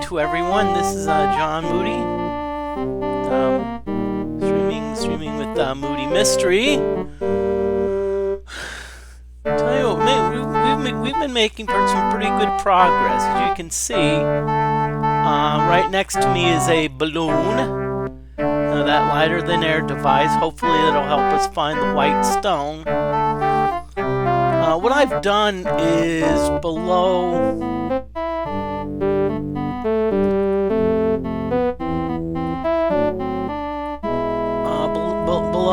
to everyone. This is John Moody, streaming with Moody Mystery. Tell you what, man, we've been making some pretty good progress. As you can see, right next to me is a balloon. That lighter than air device. Hopefully, that'll help us find the white stone. What I've done is below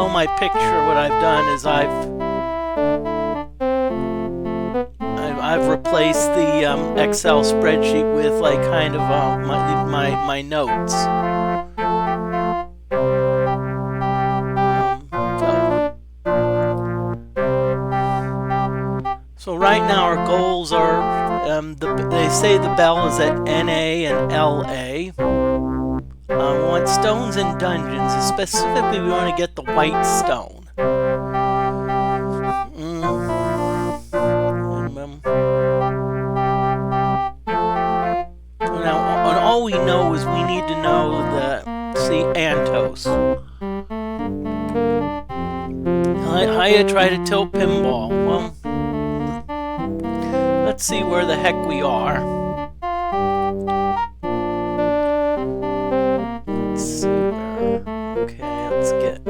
my picture, what I've done is I've replaced the Excel spreadsheet with like kind of my notes. So right now our goals are, they say the bell is at NA and LA. We want stones in dungeons. Specifically, we want to get the white stone. Now, and all we know is we need to know the Antos. I try to tilt pinball. Well, let's see where the heck we are. Let's see where. Okay, let's get.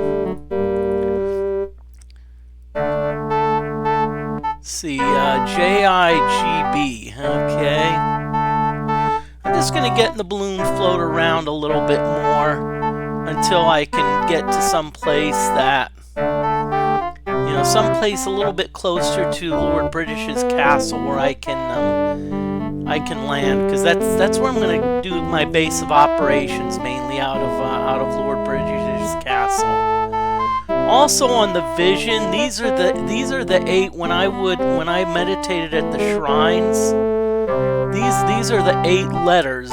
See, JIGB. Okay. I'm just gonna get the balloon float around a little bit more until I can get to some place that. Someplace a little bit closer to Lord British's castle where I can land, because that's where I'm going to do my base of operations, mainly out of Lord British's castle. Also on the vision, these are the 8 when I meditated at the shrines. These are the 8 letters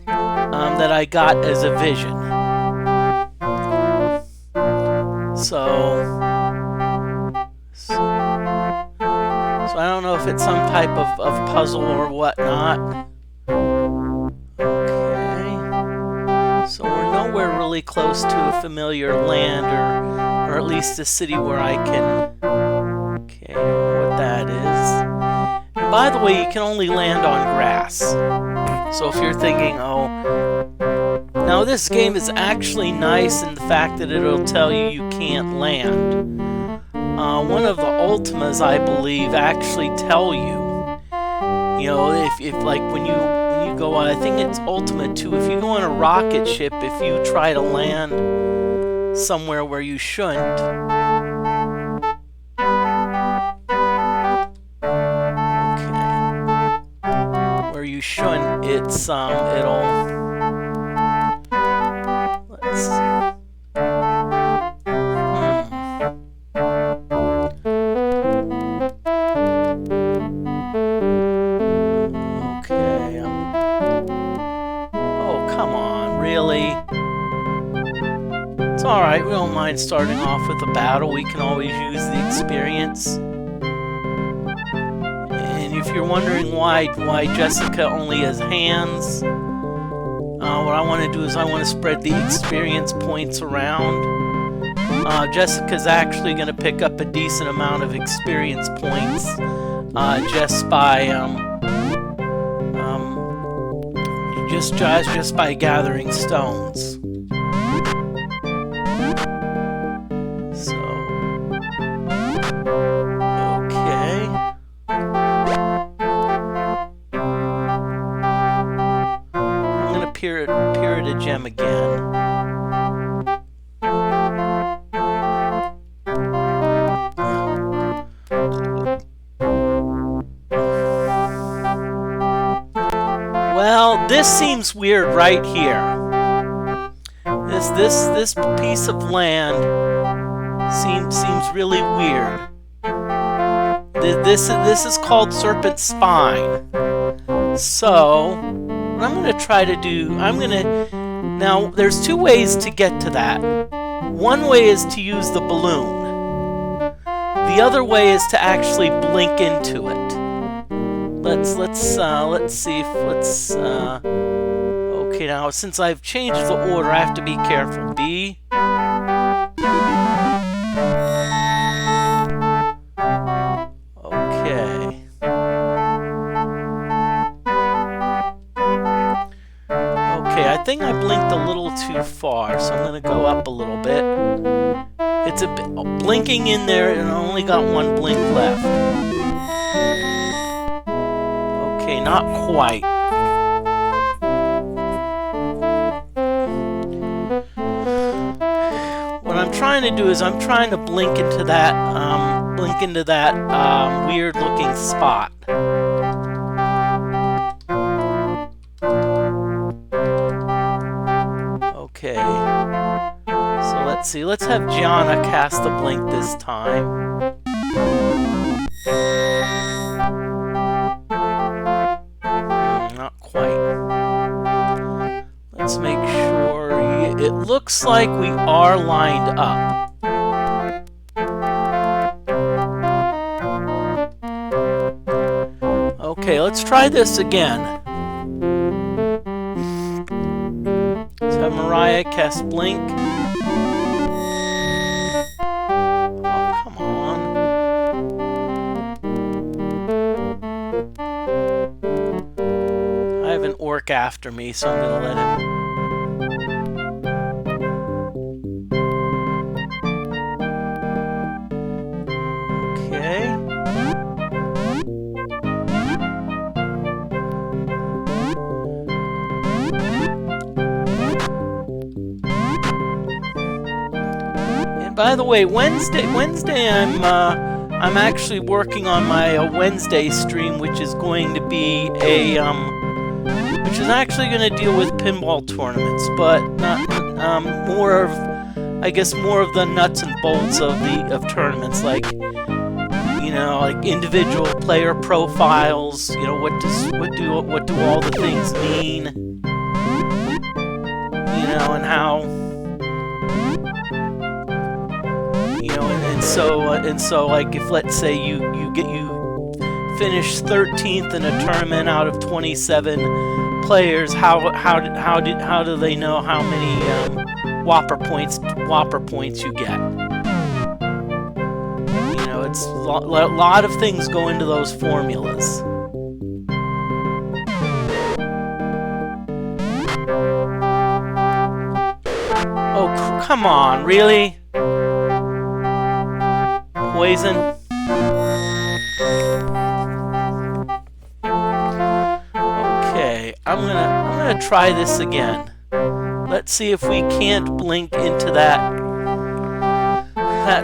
that I got as a vision. So I don't know if it's some type of puzzle or whatnot. Okay. So we're nowhere really close to a familiar land or at least a city where I can... Okay, I don't know what that is. And by the way, you can only land on grass. So if you're thinking, oh... Now this game is actually nice in the fact that it'll tell you can't land. One of the Ultimas, I believe, actually tell you, if like when you go on, I think it's Ultima 2, if you go on a rocket ship, if you try to land somewhere where you shouldn't, it's it'll, let's see. Alright, we don't mind starting off with a battle. We can always use the experience. And if you're wondering why Jessica only has hands, what I want to do is I want to spread the experience points around. Jessica's actually going to pick up a decent amount of experience points just by just by gathering stones. Gem again. Well, this seems weird right here. This piece of land seems really weird. This is called Serpent Spine. So what I'm going to try to do, now there's 2 ways to get to that. One way is to use the balloon. The other way is to actually blink into it. let's see if okay, now since I've changed the order, I have to be careful. B. Okay. Okay, I think I blinked a little too far, so I'm gonna go up a little bit. It's a bit blinking in there, and I only got one blink left. Okay, not quite. What I'm trying to do is I'm trying to blink into that weird-looking spot. Okay. So let's see. Let's have Gianna cast the blink this time. Not quite. Let's make sure. It looks like we are lined up. Okay, let's try this again. Let's have Mariah cast blink. Oh, come on. I have an orc after me, so I'm gonna let him. By the way, Wednesday I'm actually working on my Wednesday stream, which is going to be which is actually going to deal with pinball tournaments, but not more of, I guess, more of the nuts and bolts of tournaments, like, you know, like individual player profiles. You know, what do all the things mean? You know, and how. You know, and so like if let's say you finish 13th in a tournament out of 27 players, how do they know how many Whopper points you get? You know, it's a lot of things go into those formulas. Oh, come on, really? Poison. Okay, I'm gonna try this again. Let's see if we can't blink into that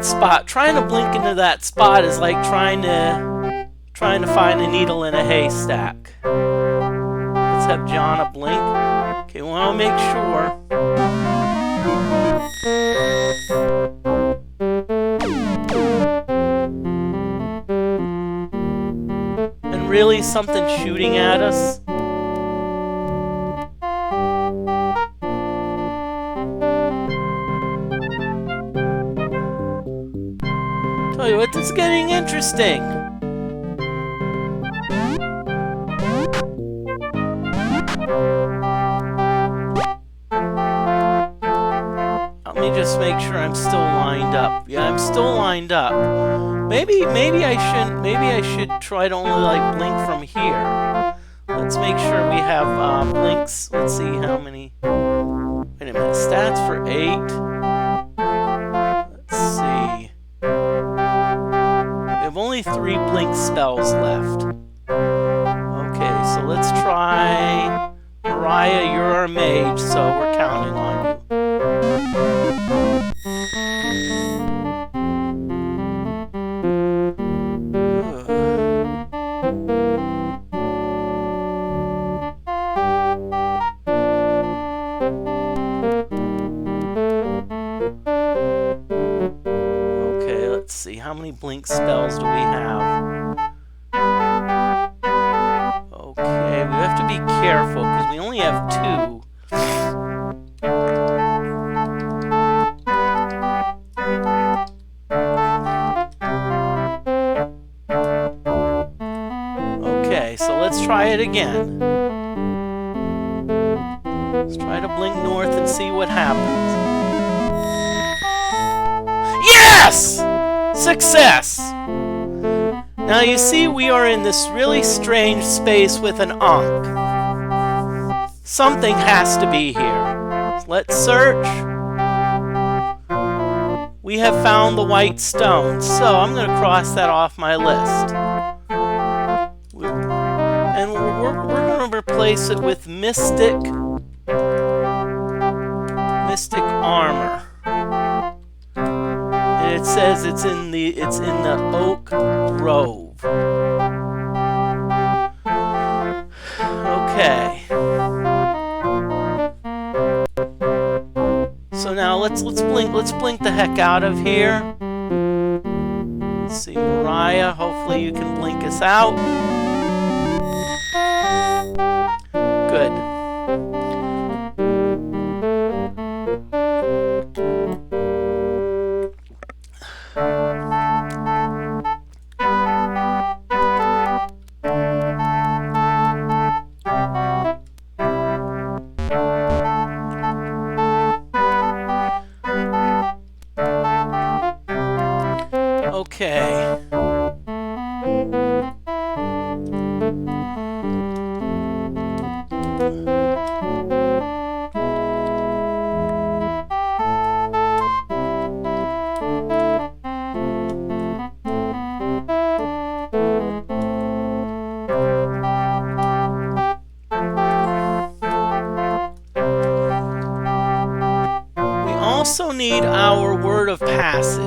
spot. Trying to blink into that spot is like trying to find a needle in a haystack. Let's have Jonna blink. Okay, well, I'll make sure. Really something shooting at us? Tell you what, this is getting interesting. Let me just make sure I'm still lined up. Yeah, I'm still lined up. Maybe I shouldn't. Maybe I should try to only like blink from here. Let's make sure we have blinks. Let's see how many. Wait a minute. Stats for 8. Let's see. We have only 3 blink spells left. Okay, so let's try. Mariah, you're our mage, so we're counting on you. How many blink spells do we have? Okay, we have to be careful because we only have 2. Okay, so it again. Let's try to blink north and see what happens. Yes! Success! Now you see we are in this really strange space with an Ankh. Something has to be here. Let's search. We have found the white stone, so I'm going to cross that off my list. And we're going to replace it with mystic armor. And it says it's in the oak grove. Okay. So now let's blink the heck out of here. Let's see, Mariah, hopefully you can blink us out. Good. Okay. We also need our word of passage.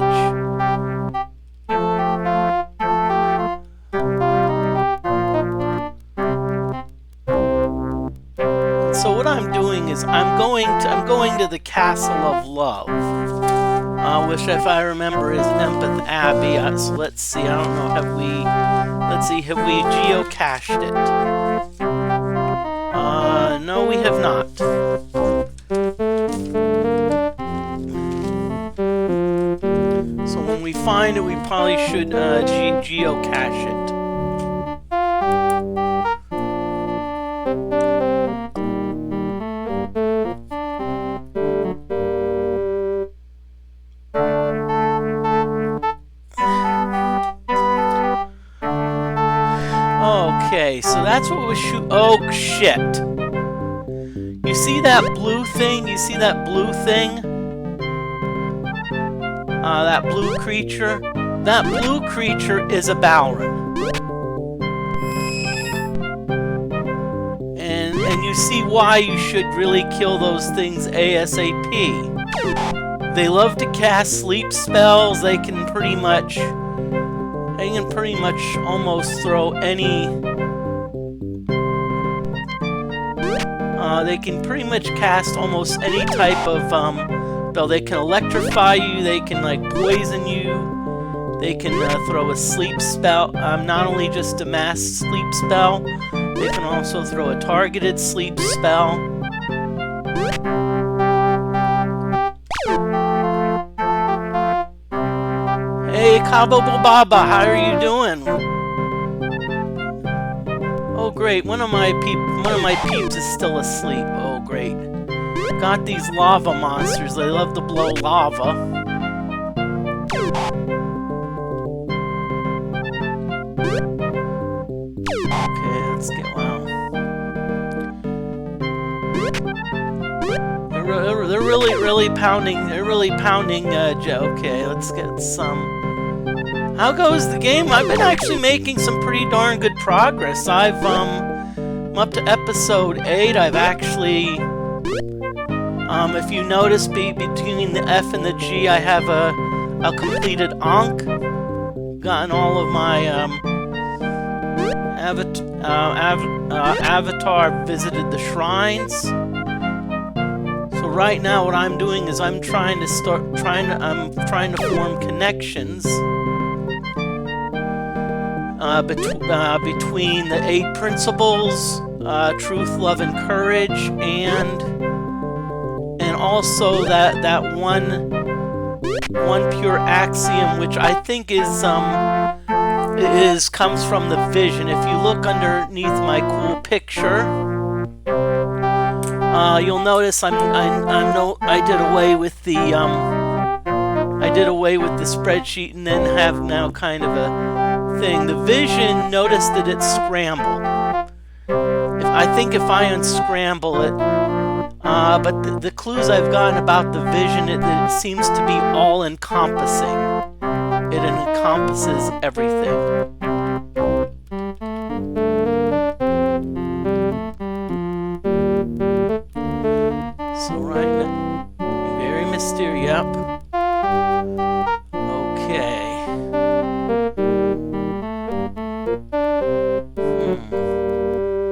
So what I'm doing is I'm going to the Castle of Love, which, if I remember, is Empath Abbey. So let's see. I don't know. Have we geocached it? No, we have not. So when we find it, we probably should geocache it. Okay, so that's what we shoot. Oh, shit. You see that blue thing? You see that blue thing? That blue creature? That blue creature is a Balron. And you see why you should really kill those things ASAP. They love to cast sleep spells. They can pretty much almost throw any... they can pretty much cast almost any type of spell. They can electrify you, they can like poison you, they can throw a sleep spell, not only just a mass sleep spell, they can also throw a targeted sleep spell. Hey, Cabo Baba, how are you doing? Oh great, one of my peeps is still asleep. Oh great. Got these lava monsters, they love to blow lava. Okay, let's get, wow. They're really pounding, okay, let's get some. How goes the game? I've been actually making some pretty darn good progress. I'm up to episode 8. I've actually, if you notice, between the F and the G, I have a completed Ankh. Gotten all of my avatar visited the shrines. So right now, what I'm doing is I'm trying to form connections between the 8 principles, truth, love, and courage, and also that one pure axiom, which I think is comes from the vision. If you look underneath my cool picture, you'll notice I did away with the spreadsheet and then have now kind of a thing. The vision, notice that it's scrambled. I think if I unscramble it, but the clues I've gotten about the vision, it seems to be all-encompassing. It encompasses everything. So right now, very mysterious. Yep. Okay.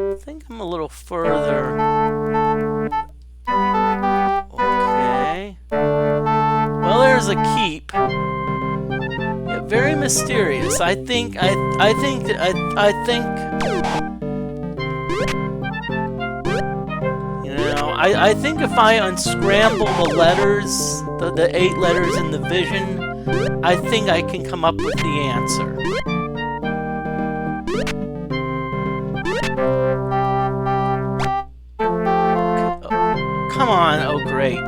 I think I'm a little further. Okay. Well, there's a keep. Yeah, very mysterious. I think. I think if I unscramble the letters, the 8 letters in the vision, I think I can come up with the answer. Come on, oh great.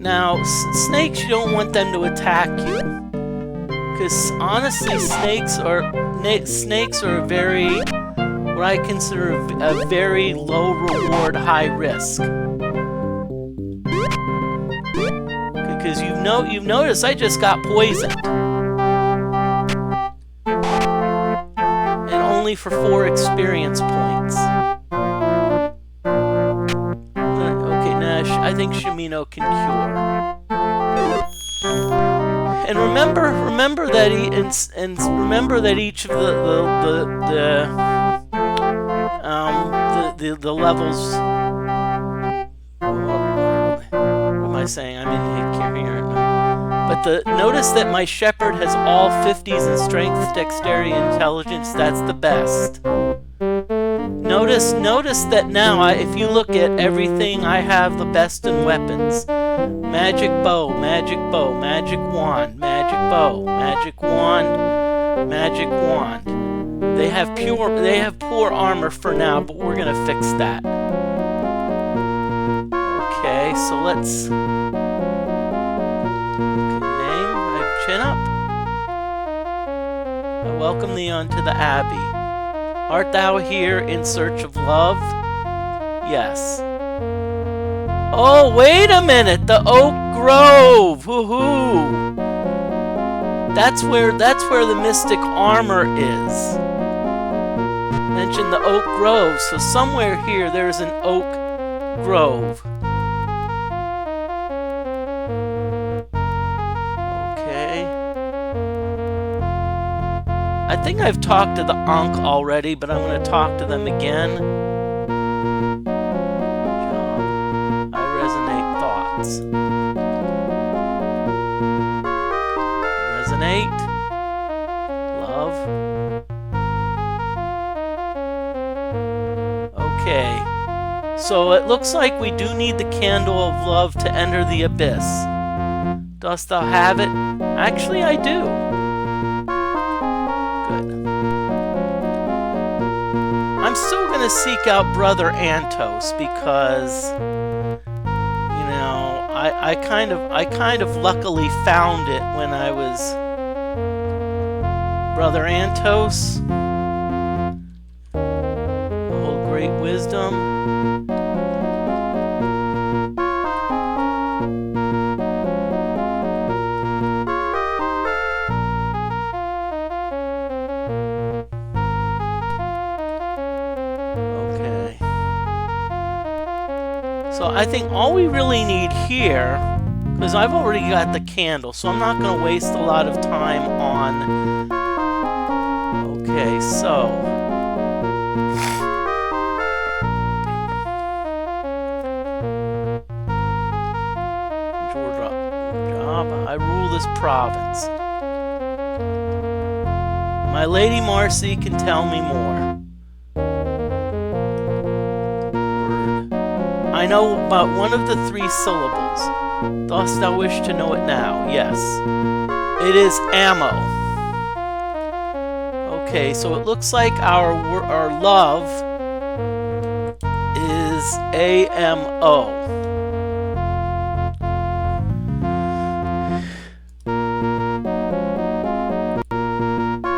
Now, snakes, you don't want them to attack you. Because honestly, snakes are very, what I consider a very low reward, high risk. Because you've noticed I just got poisoned. And only for 4 experience points. I think Shimino can cure. And remember that remember that each of the levels. What am I saying? I'm in here. But notice that my shepherd has all 50s in strength, dexterity, and intelligence. That's the best. Notice that now, if you look at everything, I have the best in weapons. Magic bow, magic wand, magic bow, magic wand, magic wand. They have poor armor for now, but we're gonna fix that. Okay, so let's. Name, chin up. I welcome thee unto the Abbey. Art thou here in search of love? Yes. Oh, wait a minute! The Oak Grove! Woohoo! That's where the mystic armor is. Mention the Oak Grove. So somewhere here there's an Oak Grove. I think I've talked to the Ankh already, but I'm going to talk to them again. Job. I resonate thoughts. Resonate. Love. Okay. So it looks like we do need the candle of love to enter the abyss. Dost thou have it? Actually, I do. I'm still going to seek out Brother Antos because, you know, I kind of luckily found it when I was Brother Antos. Hold great wisdom. So I think all we really need here, because I've already got the candle, so I'm not going to waste a lot of time on... Okay, so... Job, I rule this province. My Lady Marcy can tell me more. I know about one of the 3 syllables. Dost thou wish to know it now? Yes. It is ammo. Okay, so it looks like our love is AMO.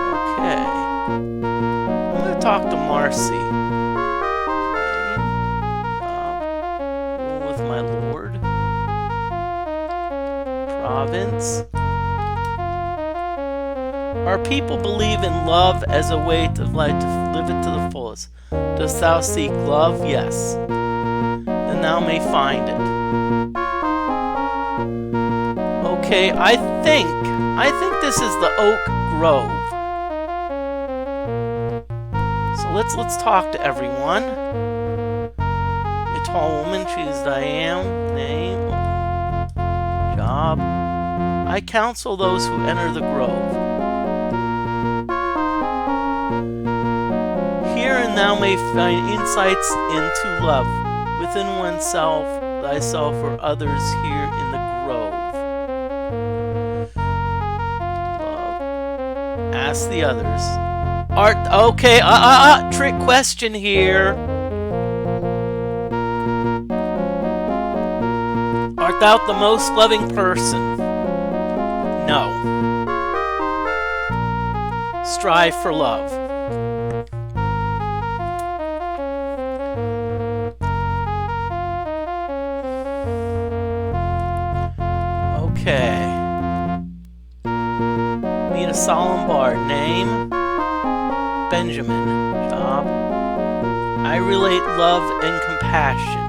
Okay. I'm going to talk to Marcy. Rule with my lord. Province. Our people believe in love as a way to live it to the fullest. Dost thou seek love? Yes. Then thou may find it. Okay, I think this is the Oak Grove. So let's talk to everyone. A tall woman, she's Diane. Name, job. I counsel those who enter the grove. Here and thou may find insights into love within oneself, thyself, or others here in the grove. Love. Ask the others. Okay, trick question here. Art thou the most loving person? No. Strive for love. Okay. Meet a solemn bard. Name? Benjamin. Job? I relate love and compassion.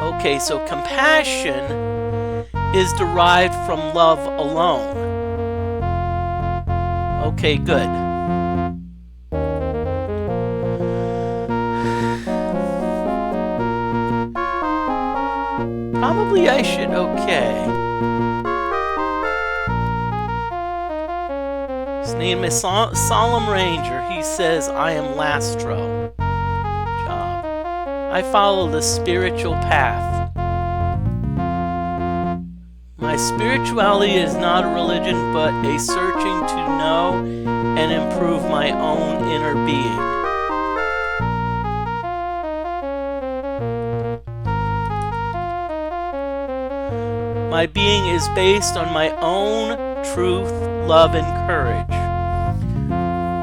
Okay, so compassion is derived from love alone. Okay, good. Probably I should, okay. His name is Solemn Ranger. He says, I am Lastro. Job. I follow the spiritual path. My spirituality is not a religion, but a searching to know and improve my own inner being. My being is based on my own truth, love, and courage.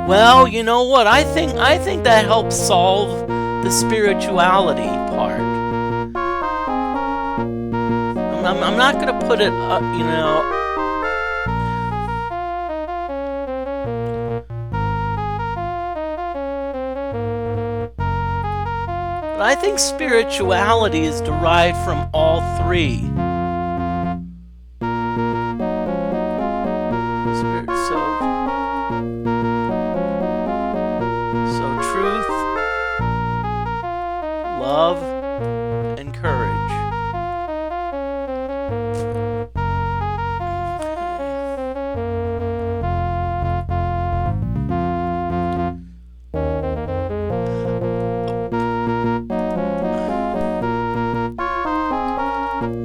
Well, you know what? I think that helps solve the spirituality part. I'm not going to put it, you know. But I think spirituality is derived from all three. So truth, love, and courage.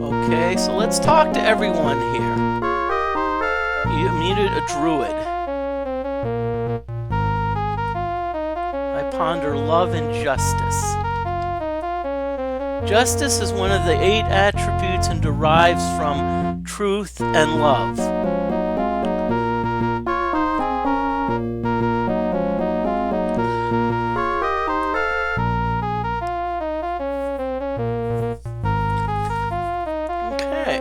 Okay, so let's talk to everyone here. You needed a druid. I ponder love and justice. Justice is one of the 8 attributes and derives from truth and love. Okay.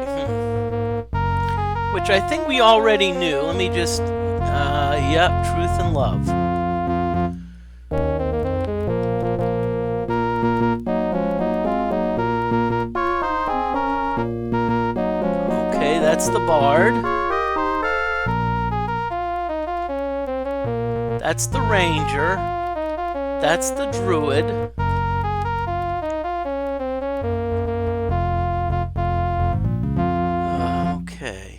Which I think we already knew. Let me just, yep, truth and love. Okay, that's the bard. That's the ranger. That's the druid. Okay.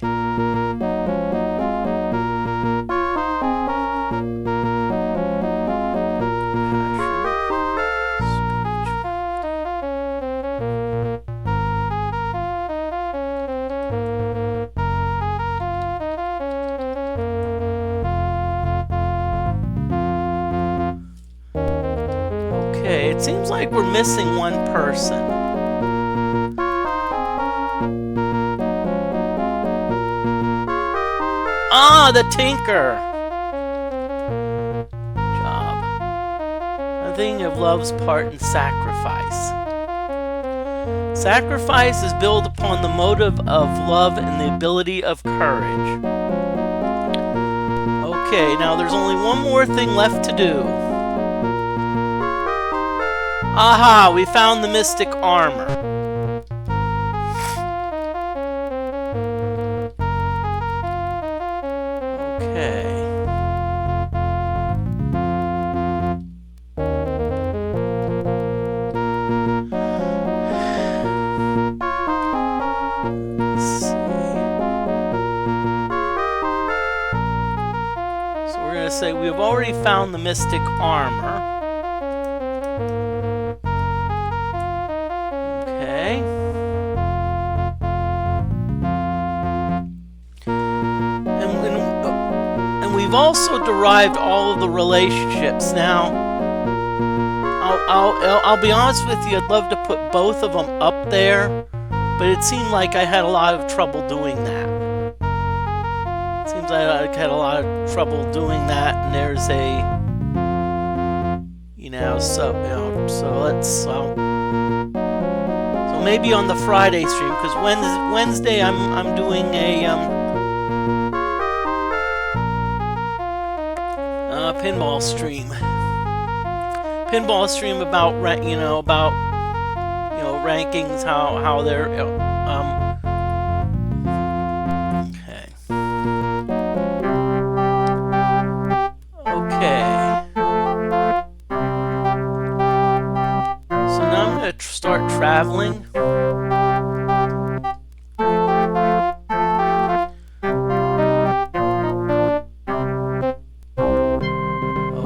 it seems like we're missing one person. Ah, the tinker! Job. I'm thinking of love's part in sacrifice. Sacrifice is built upon the motive of love and the ability of courage. Okay, now there's only one more thing left to do. Aha, we found the mystic armor. Okay. Let's see. So we're going to say we've already found the mystic armor. Okay. And we've also derived all of the relationships. Now, I'll be honest with you, I'd love to put both of them up there, but it seemed like I had a lot of trouble doing that. It seems like I had a lot of trouble doing that, and there's a, so let's, so maybe on the Friday stream, because Wednesday I'm doing a pinball stream. Pinball stream about rankings, how they're okay. So now I'm gonna start traveling.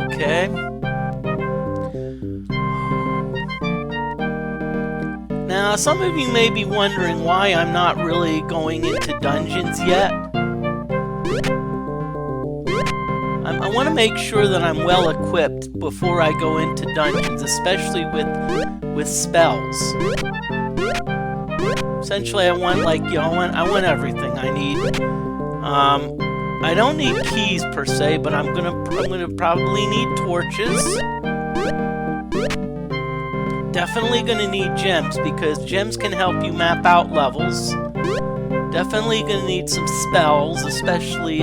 Okay. Now, some of you may be wondering why I'm not really going into dungeons yet. I want to make sure that I'm well equipped before I go into dungeons, especially with spells. Essentially, I want I want everything I need. I don't need keys per se, but I'm gonna probably need torches. Definitely gonna need gems, because gems can help you map out levels. Definitely gonna need some spells, especially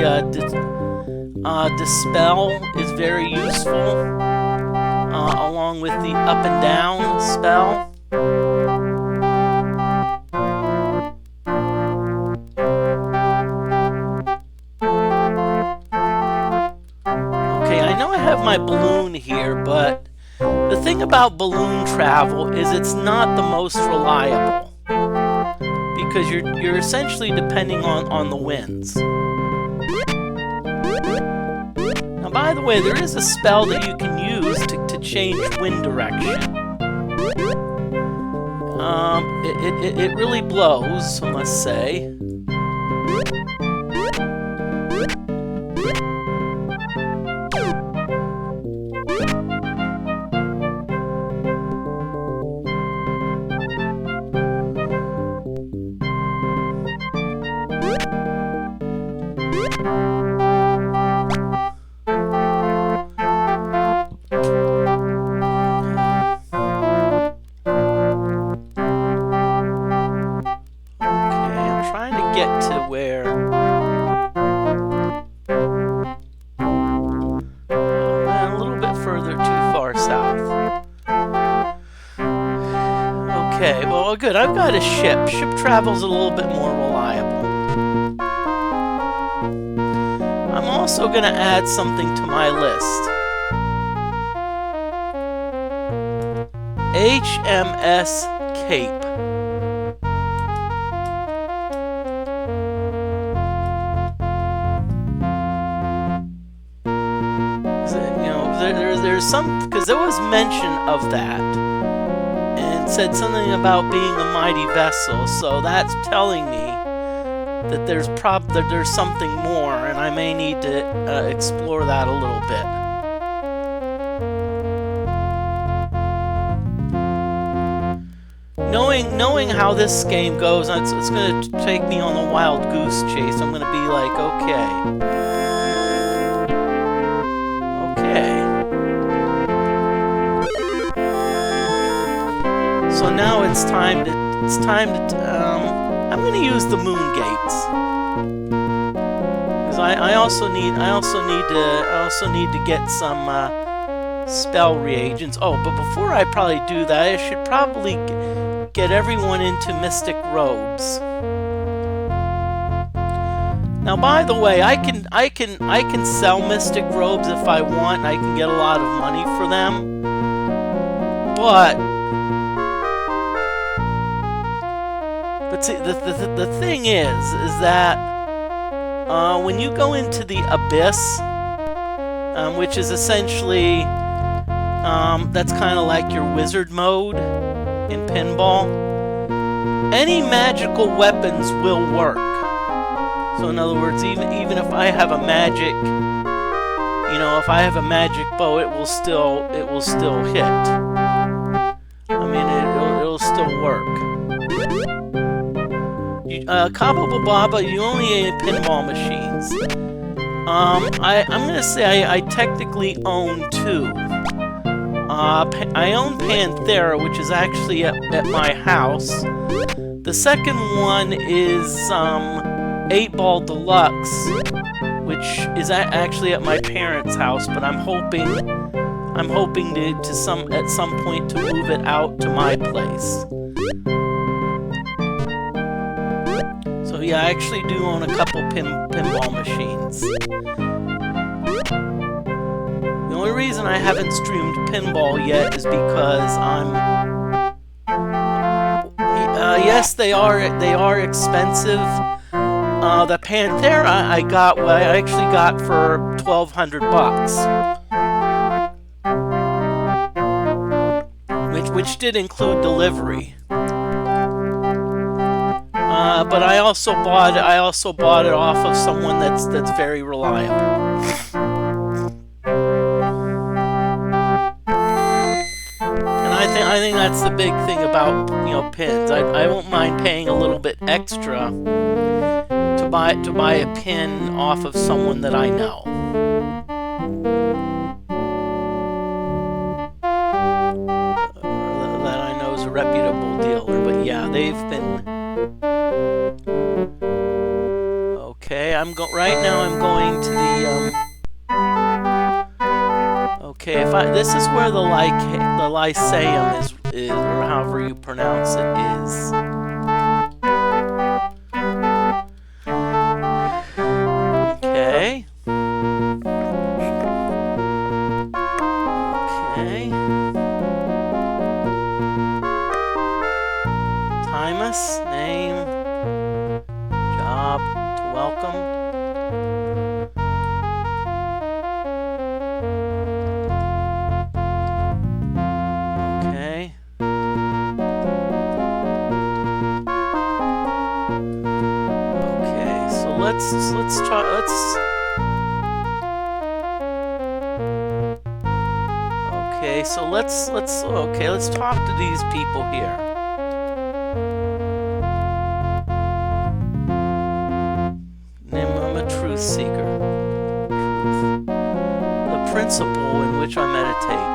Dispel is very useful, along with the up and down spell. Okay, I know I have my balloon here, but the thing about balloon travel is it's not the most reliable, because you're essentially depending on the winds. Now, by the way, there is a spell that you can use to change wind direction. It really blows, I must say. Okay, well, good. I've got a ship. Ship travel's a little bit more reliable. I'm also going to add something to my list. HMS Cape. There's some, because there was mention of that, and said something about being a mighty vessel, so that's telling me that there's something more, and I may need to explore that a little bit. Knowing how this game goes, it's going to take me on a wild goose chase. I'm going to be like, okay. So now it's time to. I'm going to use the moon gates because I also need to get some spell reagents. Oh, but before I probably do that, I should probably get everyone into mystic robes. Now, by the way, I can sell mystic robes if I want, and I can get a lot of money for them. But see, the thing is that when you go into the abyss, which is essentially that's kind of like your wizard mode in pinball, any magical weapons will work. So in other words, even if I have a magic, if I have a magic bow, it will still hit. I mean, it'll still work. Cabo Baba, you only aim pinball machines. I'm gonna say I technically own two. I own Panthera, which is actually at my house. The second one is 8-Ball Deluxe, which is actually at my parents' house. But I'm hoping to at some point to move it out to my place. So yeah, I actually do own a couple pinball machines. The only reason I haven't streamed pinball yet is because yes, they are expensive. The Panthera I actually got for $1,200, which did include delivery. But I also bought it off of someone that's very reliable. And I think that's the big thing about pins. I won't mind paying a little bit extra to buy a pin off of someone that I know. That I know is a reputable dealer. But yeah, they've been. Okay, right now I'm going to the okay, this is where the Lyceum is, or however you pronounce it, is. Okay. Okay. Timus, name, job, to welcome. Okay. Okay, so let's try. Okay, so let's talk to these people here. I'm a truth seeker. Truth. The principle in which I meditate.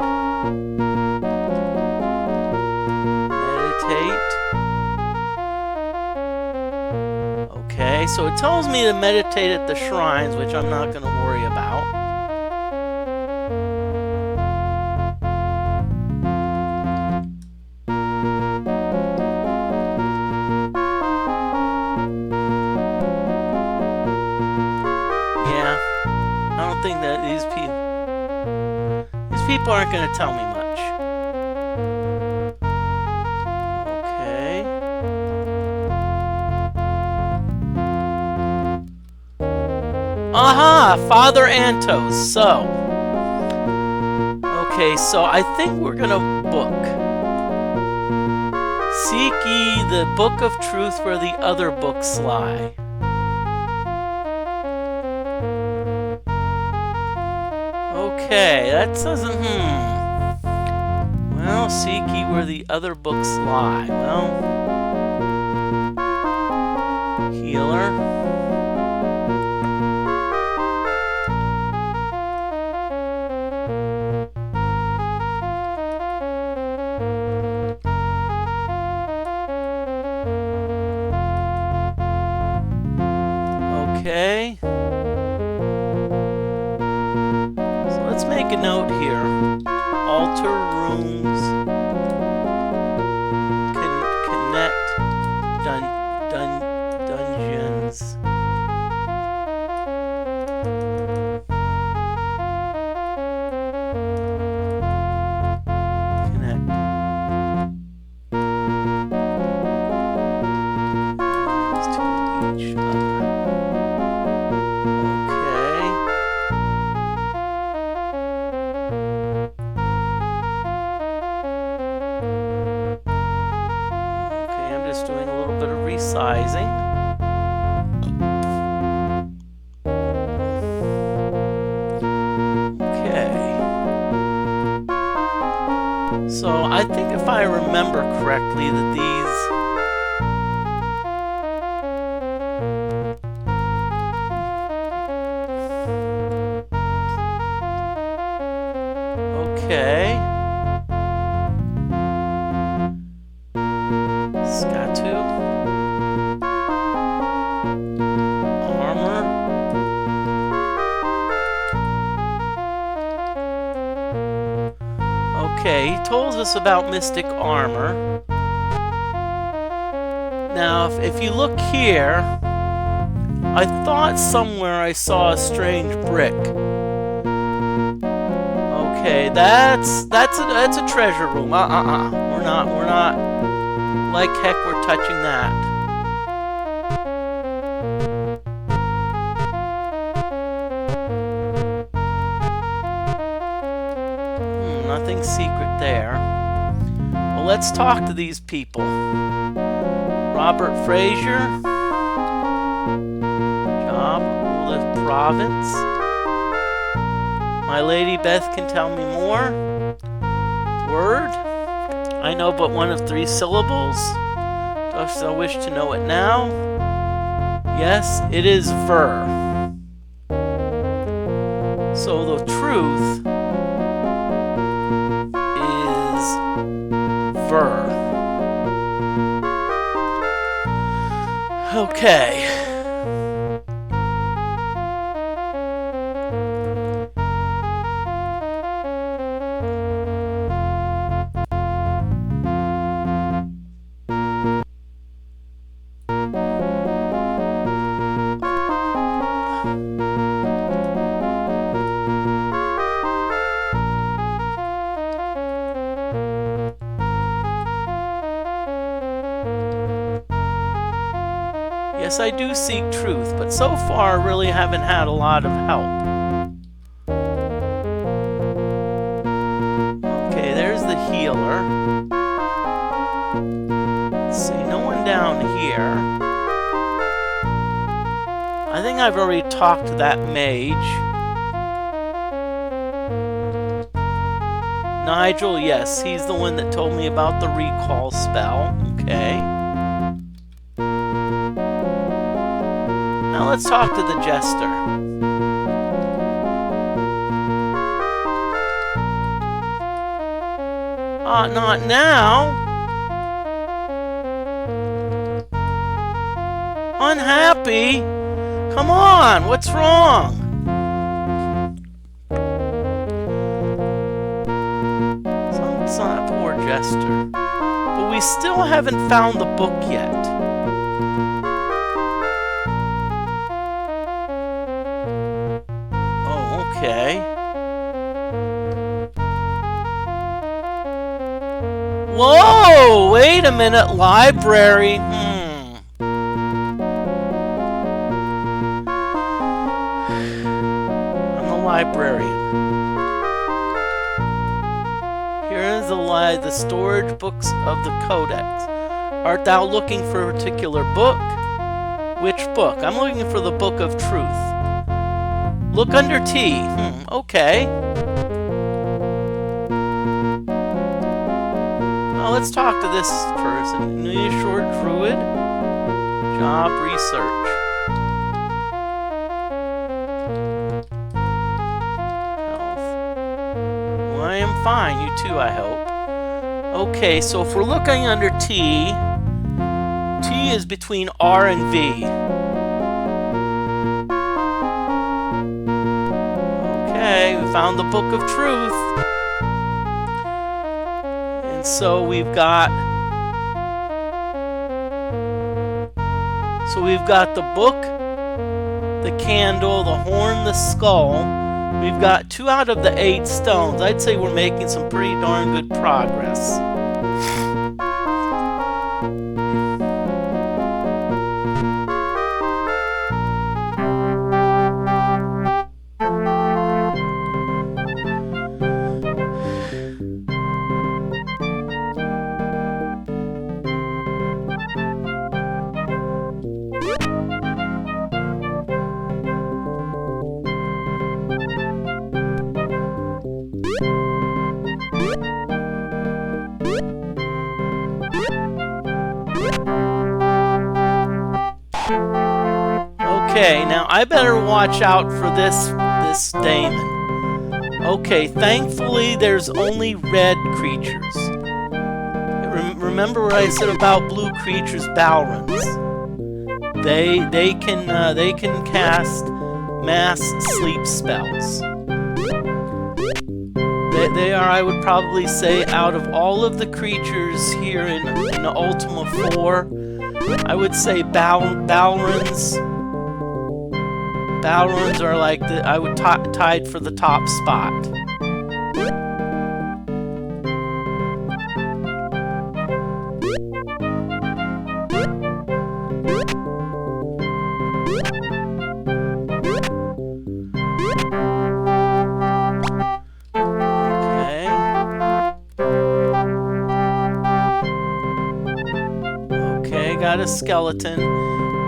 Okay, so it tells me to meditate at the shrines, which I'm not going to worry about. Think that these people aren't going to tell me much. Okay. Aha! Father Antos. So. Okay, so I think we're going to book. Seek ye the book of truth where the other books lie. Okay, that doesn't, well, Now seek ye where the other books lie. Well, healer. Okay. So let's make a note here. Altar rooms. Connect dungeons. Connect to each other. Doing a little bit of resizing. Okay. So I think if I remember correctly that these okay. Scatu. Armor. Okay, he told us about mystic armor. Now, if you look here, I thought somewhere I saw a strange brick. Okay, that's a treasure room. We're not. Like heck, we're touching that. Nothing secret there. Well, let's talk to these people. Robert Fraser. Job, Ulif Province. My Lady Beth can tell me more. Word. I know but one of 3 syllables. Dost thou wish to know it now? Yes, it is ver. So the truth is ver. Okay. Yes, I do seek truth, but so far I really haven't had a lot of help. Okay, there's the healer. Let's see, no one down here. I think I've already talked to that mage. Nigel, yes, he's the one that told me about the recall spell. Okay. Now let's talk to the jester. Not now. Unhappy? Come on, what's wrong? It's not a poor jester. But we still haven't found the book yet. Okay. Whoa! Wait a minute, library. I'm the librarian. Here is the storage books of the Codex. Art thou looking for a particular book? Which book? I'm looking for the Book of Truth. Look under T. Okay. Well, let's talk to this person. Nearshore Druid. Job research. Health. Well, I am fine. You too, I hope. Okay, so if we're looking under T, T is between R and V. Okay, we found the Book of Truth. And so we've got the book, the candle, the horn, the skull. We've got 2 out of the 8 stones. I'd say we're making some pretty darn good progress. Okay, now I better watch out for this daemon. Okay, thankfully there's only red creatures. Remember what I said about blue creatures, Balrons. They can cast mass sleep spells. They are, I would probably say, out of all of the creatures here in Ultima 4, I would say Balrons are like I would tied for the top spot. Okay, got a skeleton.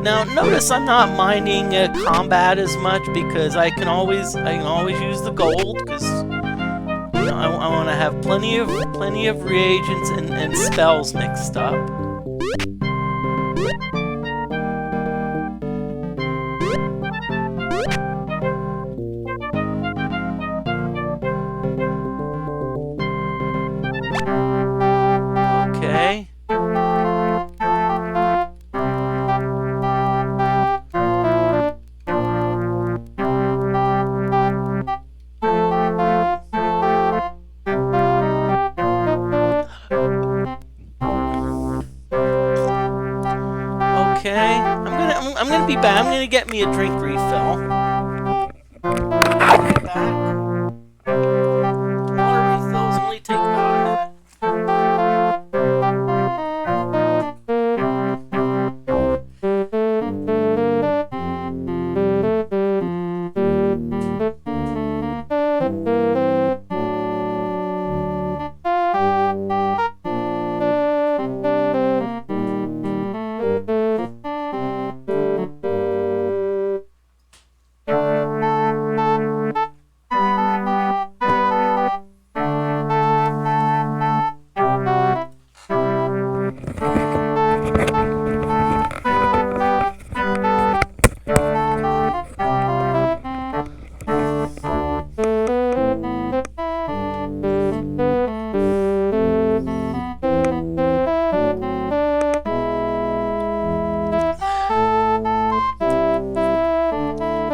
Now notice I'm not minding combat as much because I can always use the gold because I want to have plenty of reagents and spells mixed up. Okay. Okay, I'm gonna be back. I'm gonna get me a drink refill. Be back. Water refills only take about a minute.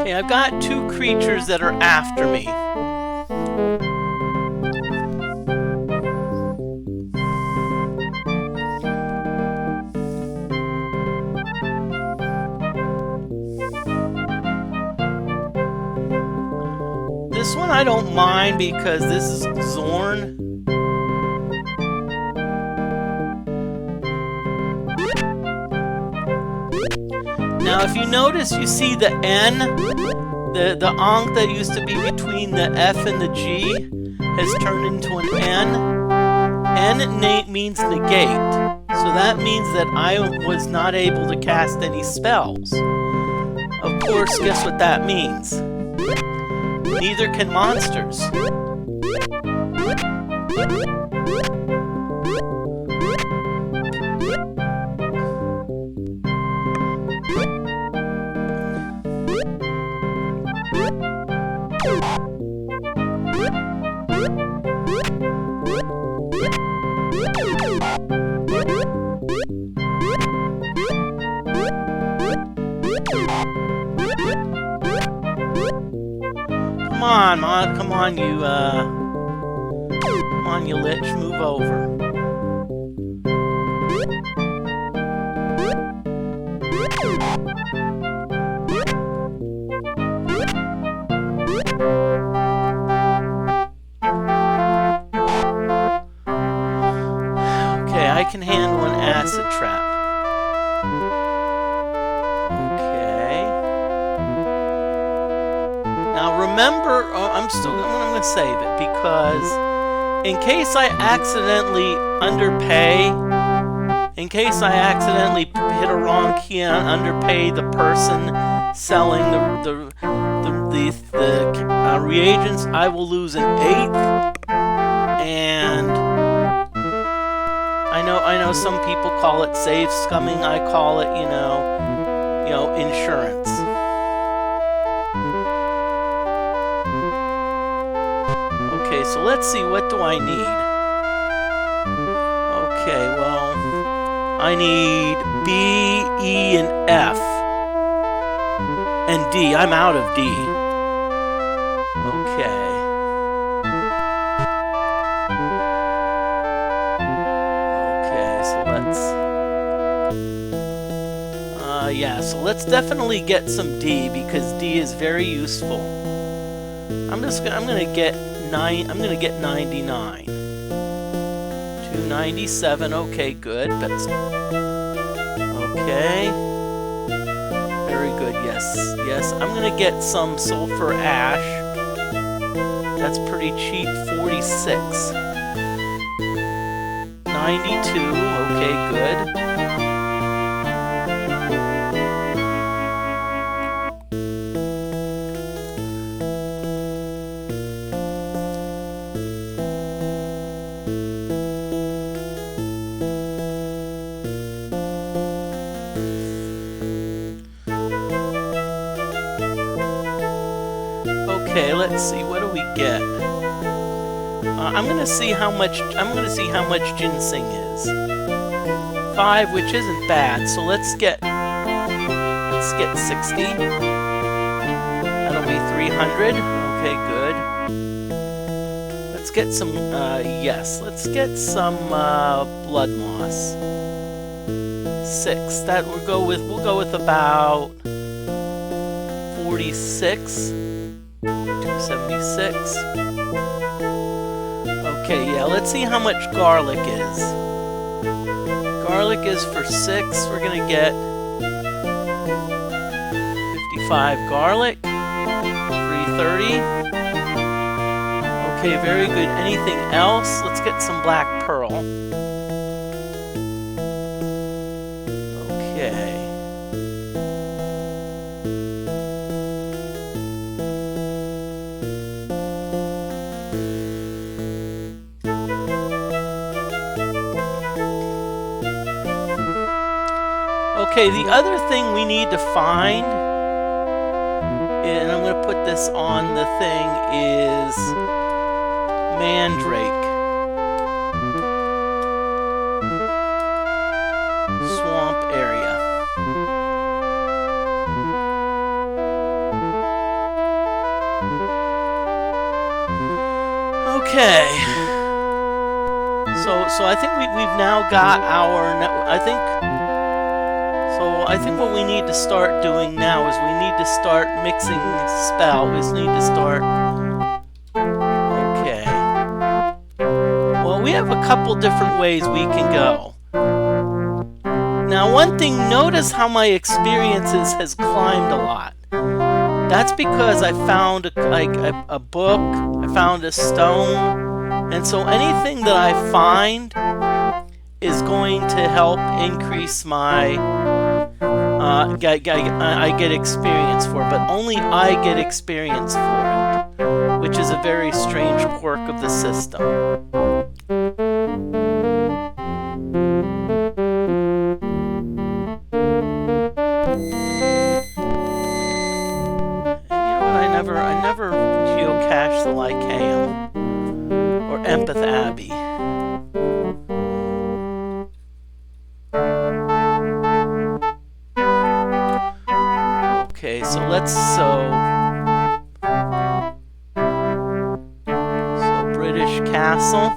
Okay, I've got 2 creatures that are after me. This one I don't mind because this is Zorn. Now if you notice, you see the N, the Ankh that used to be between the F and the G has turned into an N. N means negate, so that means that I was not able to cast any spells. Of course, guess what that means? Neither can monsters. come on, come on, you lich, move over. Okay, I can handle an acid trap. Okay. Now remember, I'm going to save it because in case I accidentally underpay, in case I accidentally hit a wrong key and underpay the person selling the reagents, I will lose an 8th. And I know some people call it safe scumming. I call it, insurance. Okay, so let's see, what do I need? Okay, well, I need B, E, and F. And D. I'm out of D. Okay. Okay, so so let's definitely get some D because D is very useful. I'm gonna get 99. 297. Okay, good. That's okay. Very good. Yes. I'm gonna get some sulfur ash. That's pretty cheap. 46. 92. Okay, good. Okay, let's see. What do we get? I'm gonna see how much ginseng is. 5, which isn't bad. So let's get 60. That'll be 300. Okay, good. Let's get some. Let's get some blood moss. 6. That we'll go with about 46. 276. Okay, yeah, let's see how much garlic is. Garlic is for 6. We're gonna get 55 garlic. 330. Okay, very good. Anything else? Let's get some black pearl. Okay. Okay, the other thing we need to find, and I'm going to put this on the thing, is mandrake. Swamp area. Okay. So I think we've now got our, I think what we need to start doing now is we need to start mixing spells. We need to start. Okay. Well, we have a couple different ways we can go. Now, one thing, notice how my experiences has climbed a lot. That's because I found a book, I found a stone, and so anything that I find is going to help increase my I get experience for it, but only I get experience for it, which is a very strange quirk of the system. I never geocache the Lycaeum or Empath Abbey. Okay, so let's castle.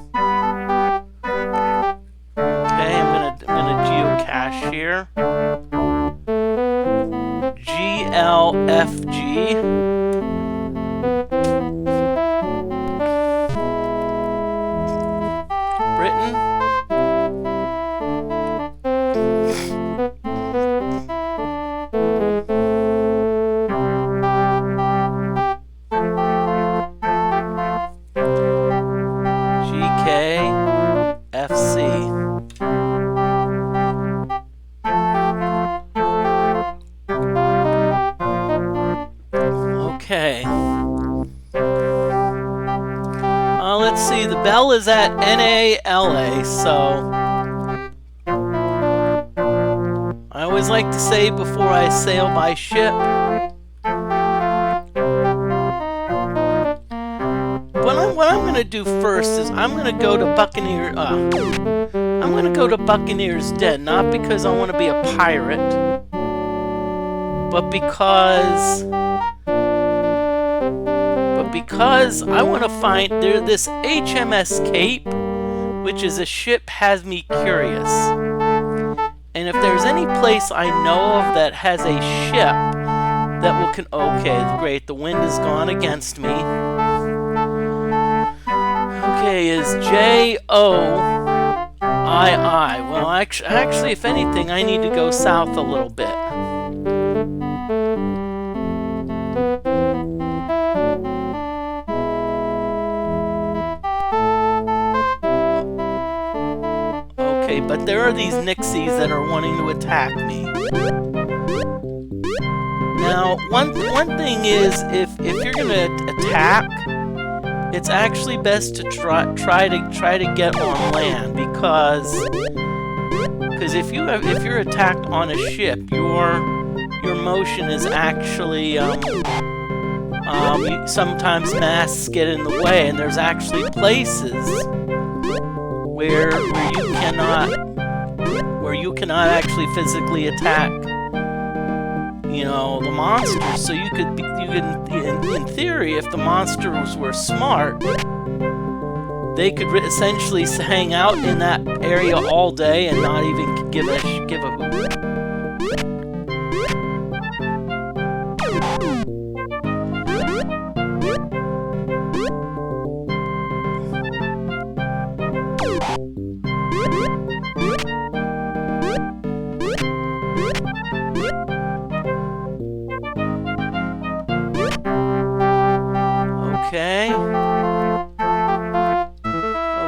Okay, I'm gonna geocache here. GLFG. Britain. GKFC. Okay. Let's see. The bell is at NALA, so I always like to say before I sail by ship. What I'm gonna do first is I'm gonna go to Buccaneer's Den, not because I want to be a pirate, but because I want to find this HMS Cape, which is a ship, has me curious. And if there's any place I know of that has a ship that will okay, great, the wind is gone against me. Okay, is JOII. Well, actually, if anything, I need to go south a little bit. Okay, but there are these Nixies that are wanting to attack me. Now, one thing is, if you're gonna attack, it's actually best to try to get on land, because if you're attacked on a ship, your motion is actually sometimes masts get in the way, and there's actually places where you cannot actually physically attack, the monsters. So you can in theory, if the monsters were smart, they could essentially hang out in that area all day and not even give a hoot.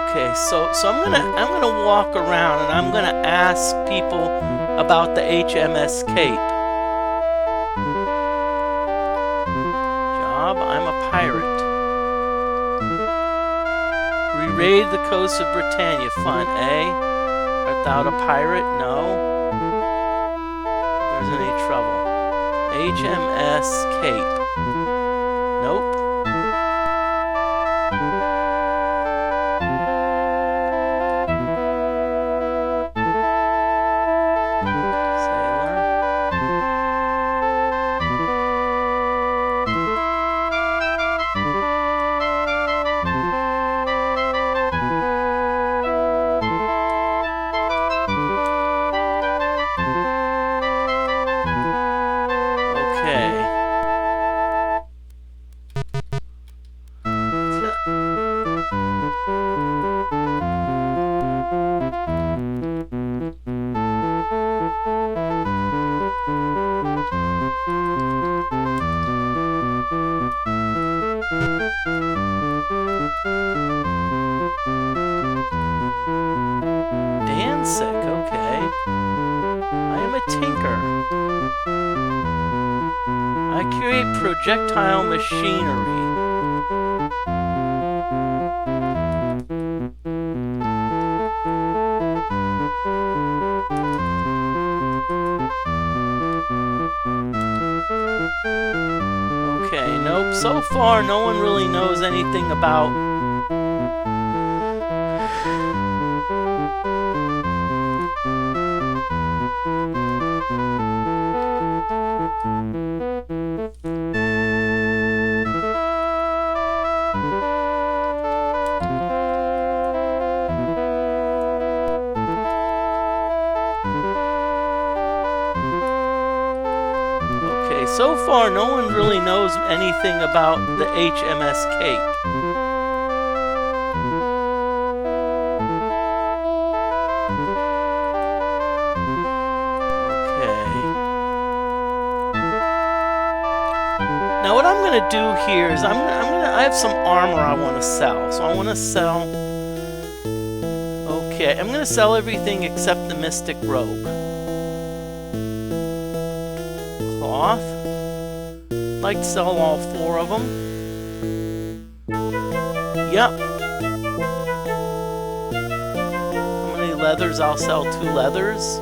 Okay, so I'm gonna walk around and I'm gonna ask people about the HMS Cape. Job, I'm a pirate. Re-raid the coast of Britannia. Fun, eh? Art thou a pirate? No. If there's any trouble. HMS Cape. Nope. Okay. I am a tinker. I create projectile machinery. Okay, nope. So far, no one really knows anything about So far, no one really knows anything about the HMS Cape. Now what I'm gonna do here is I have some armor I want to sell. So I want to sell. Okay, I'm gonna sell everything except the Mystic Robe. Cloth. I'd like to sell all 4 of them. Yep. How many leathers? I'll sell 2 leathers.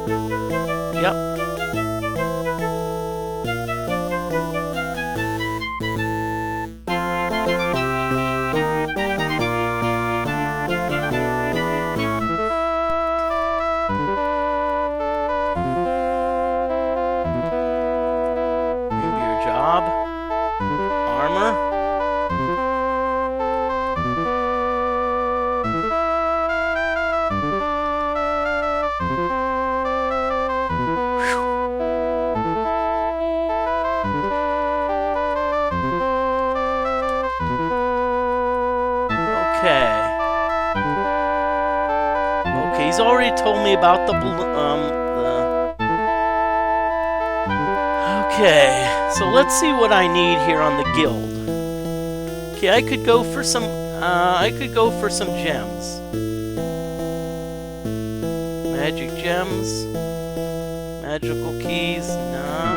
Yep. Okay, he's already told me about the Okay, so let's see what I need here on the guild. Okay, I could go for some gems. Magic gems. Magical keys, nah.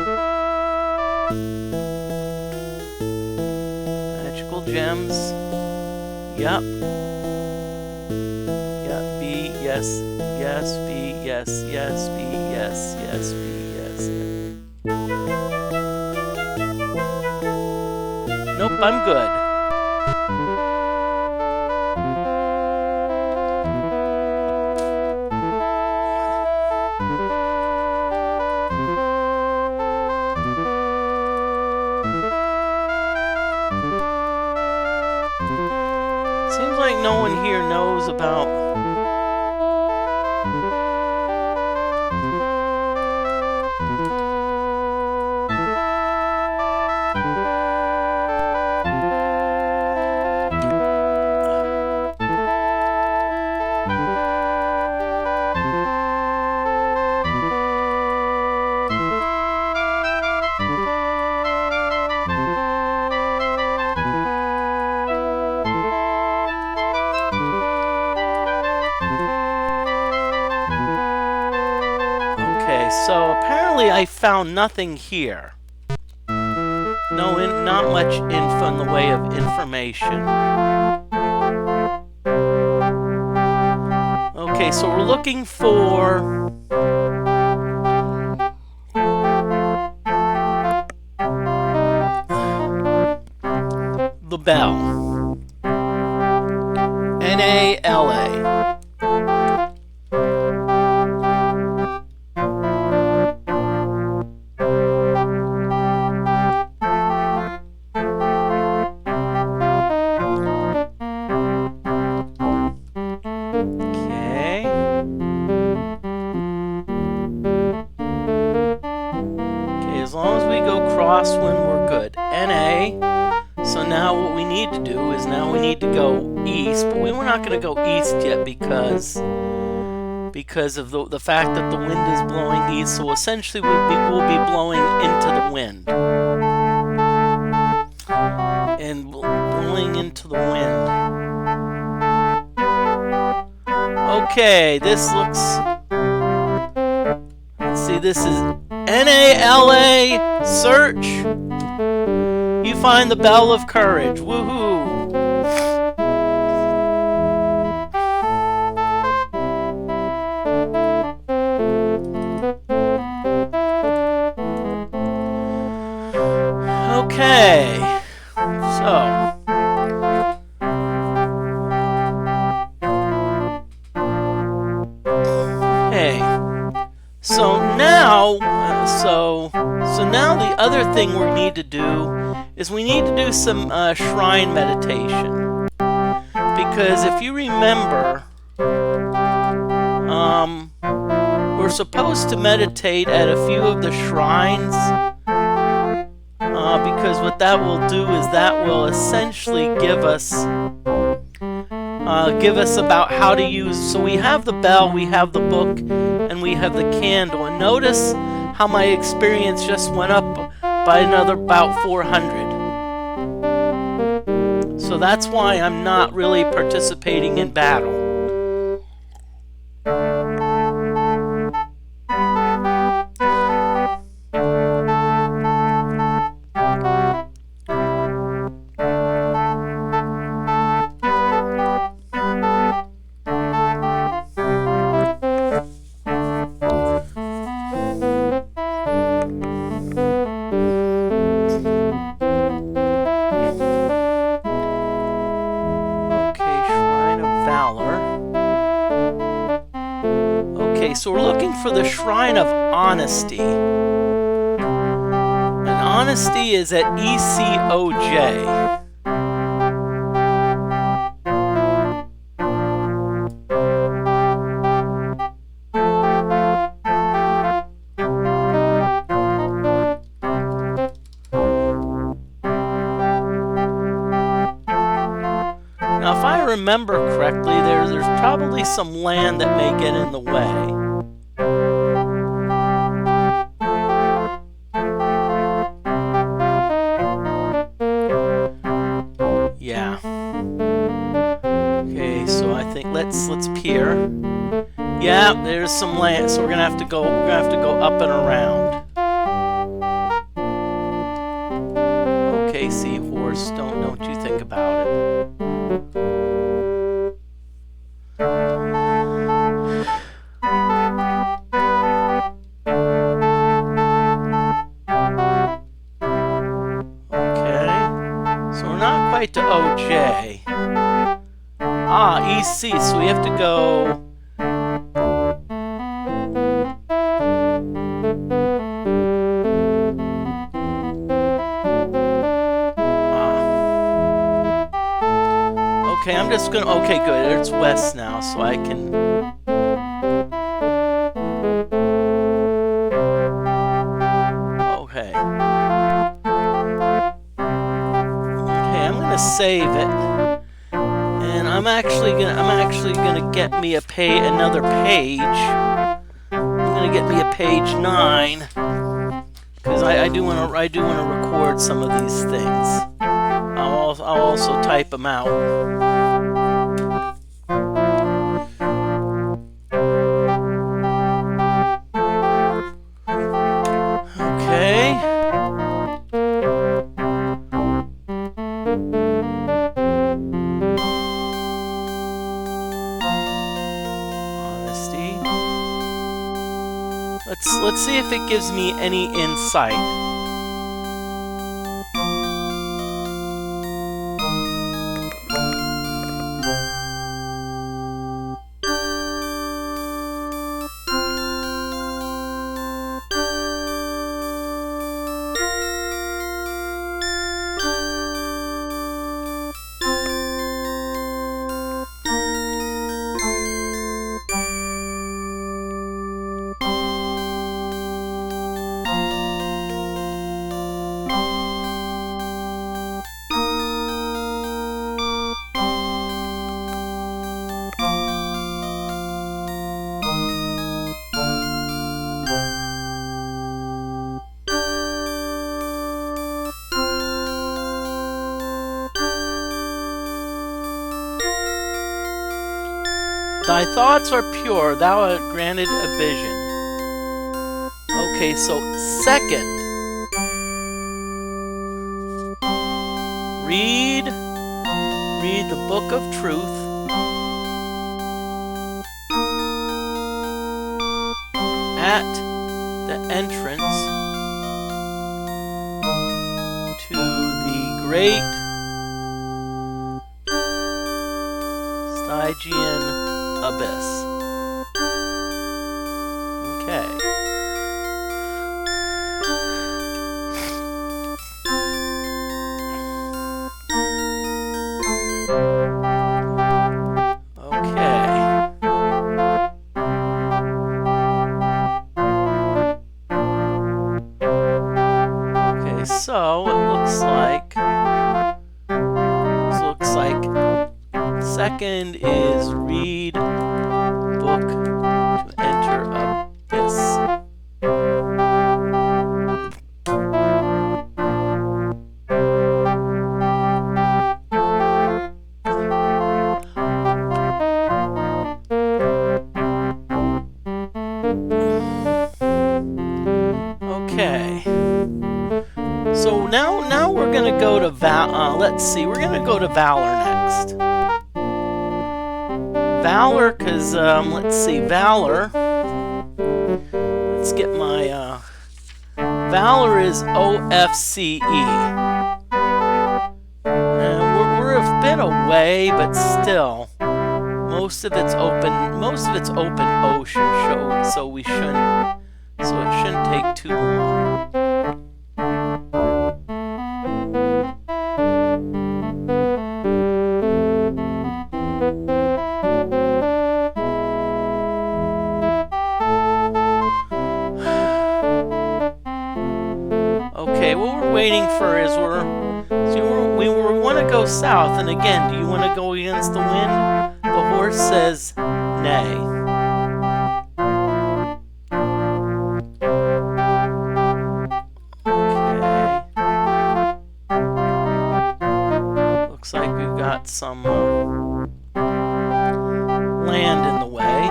Magical gems. Yep. Yeah, B, yes, yes, B, yes, yes, B, yes, yes, B, yes. Nope, I'm good. Seems like no one here knows about... So apparently I found nothing here. Not much info in the way of information. Okay, so we're looking for... the bell. N-A-L-A. As long as we go crosswind, we're good. NA. So now what we need to do is we need to go east, but we're not going to go east yet because of the fact that the wind is blowing east. So essentially we'll be blowing into the wind. And blowing into the wind. Okay, this looks... Let's see, this is N-A-L-A, search. You find the Bell of Courage. Woohoo! Okay, so... So now the other thing we need to do is we need to do some shrine meditation. Because if you remember, we're supposed to meditate at a few of the shrines because what that will do is that will essentially give us about how to use. So we have the bell, we have the book, and we have the candle. And notice how my experience just went up by another about 400. So that's why I'm not really participating in battle. So we're looking for the Shrine of Honesty. And honesty is at ECOJ. Now, if I remember correctly, there's probably some land that may get in the way. Let's peer. Yeah, there's some land, so we're gonna have to go up and around. Okay, seahorse, don't you think about it. Okay, so we're not quite to OJ. EC, so we have to go. Okay, I'm just gonna. Okay, good. It's west now, so I can. Okay. Okay, I'm gonna save it. I'm actually gonna get me another page. I'm gonna get me a page 9 because I do want to record some of these things. I'll also type them out. Okay. Let's see if it gives me any insight. Thy thoughts are pure, thou art granted a vision. Okay, so second, read the book of truth. At the entrance to the great Stygian abyss. Okay. Okay, Okay, so it looks like second is read book to enter abyss. Okay. So now we're gonna go to let's see, we're gonna go to Valor next. Valor, cause let's see, Valor. Let's get my Valor is OFCE. We're a bit away, but still, most of it's open ocean, so we shouldn't. So it shouldn't take too long. Okay, what we're waiting for is we want to go south, and again, do you want to go against the wind? The horse says nay. Looks like we've got some land in the way.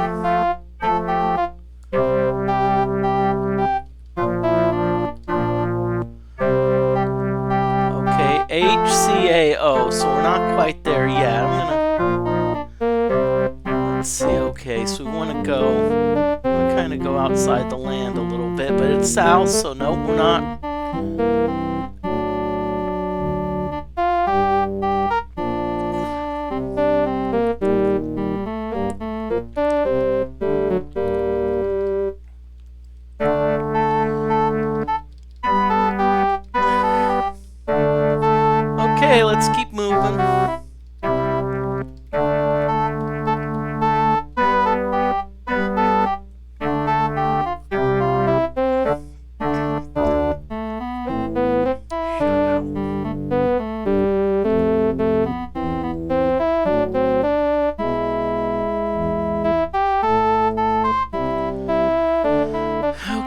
Okay, HCAO, so we're not quite there yet. Let's see, okay, so we want to kind of go outside the land a little bit, but it's south, so no, we're not. Okay, let's keep moving.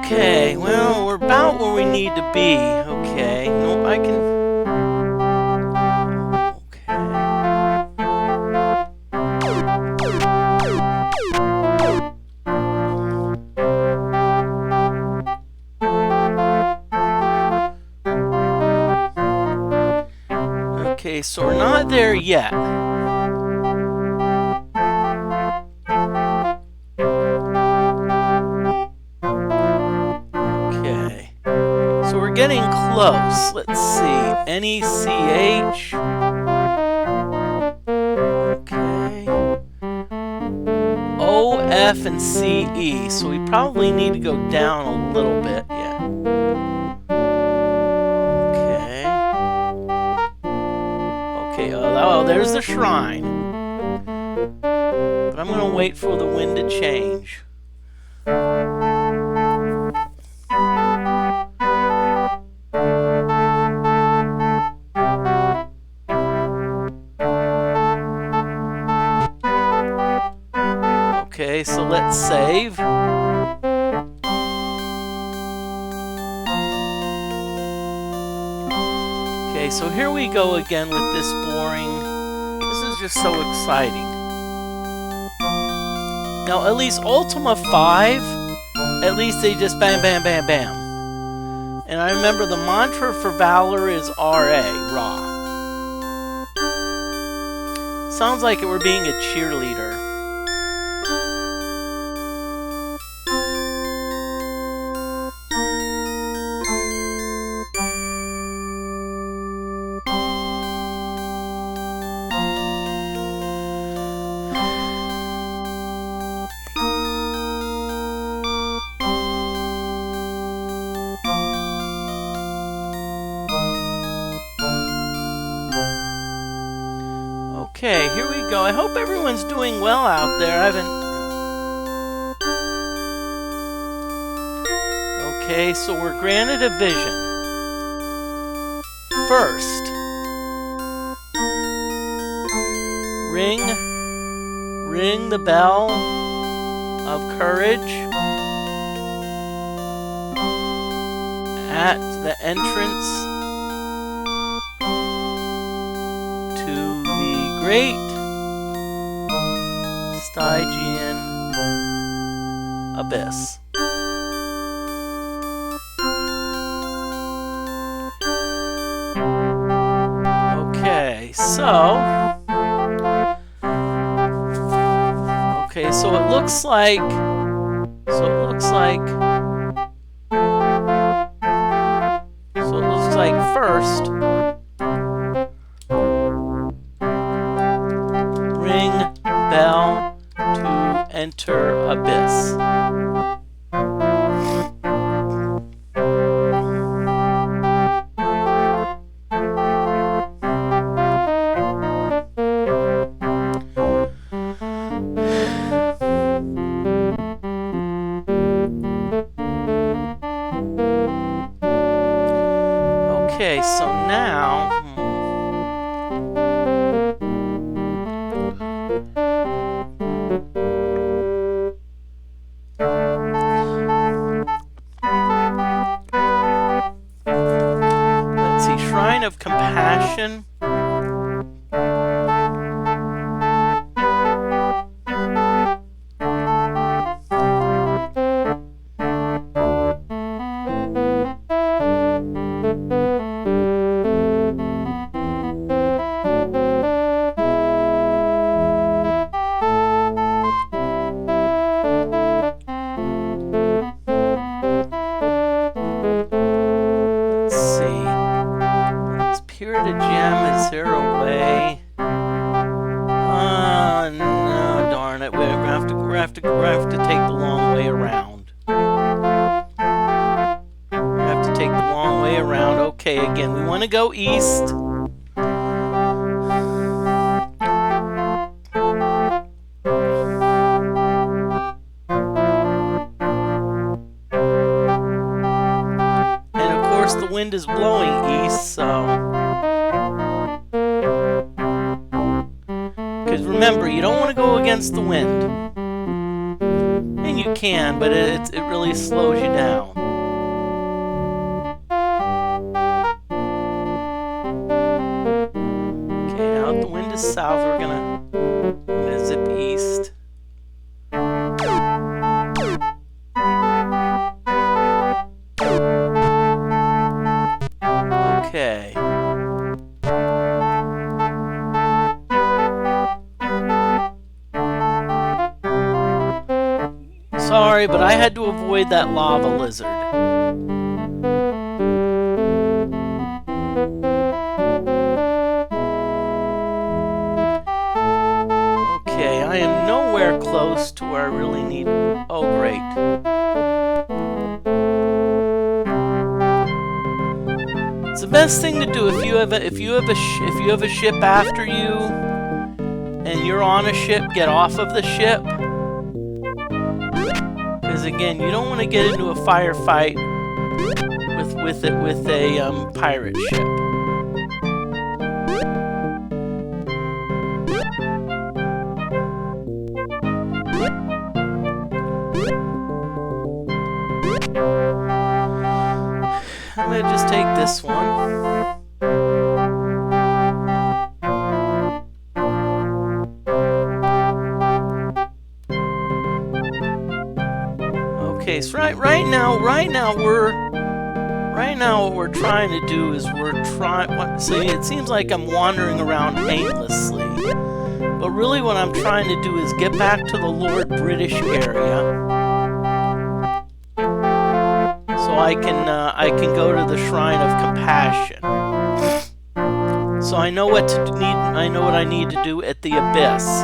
Okay, well, we're about where we need to be. Okay, no, I can... Okay, so we're not there yet. Okay, so we're getting close. Let's see, NECH. Okay. O, F, and CE. So we probably need to go down a little bit. Yeah. Okay, oh, there's the shrine. But I'm going to wait for the wind to change. Okay, so let's save. Okay, so here we go again with this boring. This is just so exciting. Now, at least Ultima 5, at least they just bam, bam, bam, bam. And I remember the mantra for Valor is RA, Raw. Sounds like we're being a cheerleader. Okay, here we go. I hope everyone's doing well out there. I haven't... Okay, so we're granted a vision. first. Ring the bell of courage at the entrance to the great Stygian abyss. Okay, so it looks like first ring bell to enter abyss. Okay, so now let's see, Shrine of Compassion. We have to take the long way around. We have to take the long way around. Okay, again, we want to go east. And of course, the wind is blowing east, so. Because remember, you don't want to go against the wind. You can, but it really slows you down. Okay, now if the wind is south, we're gonna zip east. Okay. Sorry, but I had to avoid that lava lizard. Okay, I am nowhere close to where I really need. Oh, great. It's the best thing to do if you have a ship after you, and you're on a ship. Get off of the ship. Because again, you don't want to get into a firefight with a pirate ship. I'm gonna just take this one. Okay, so right now what we're trying to do is see, it seems like I'm wandering around aimlessly, but really what I'm trying to do is get back to the Lord British area, so I can go to the Shrine of Compassion. So I know what I need to do at the abyss.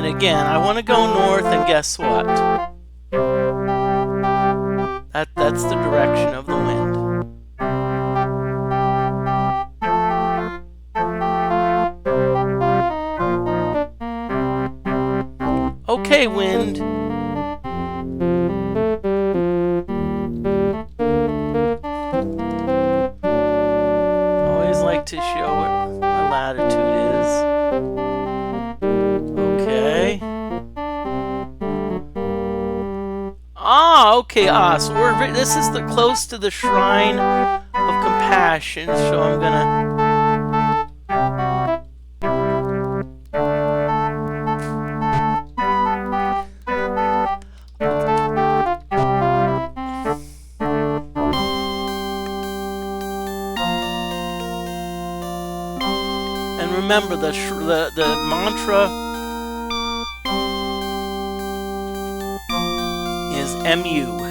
Again, I want to go north, and guess what? That's the direction of the wind. Okay, wind. Okay, so this is the close to the Shrine of Compassion, so I'm gonna... And remember, the mantra is MU.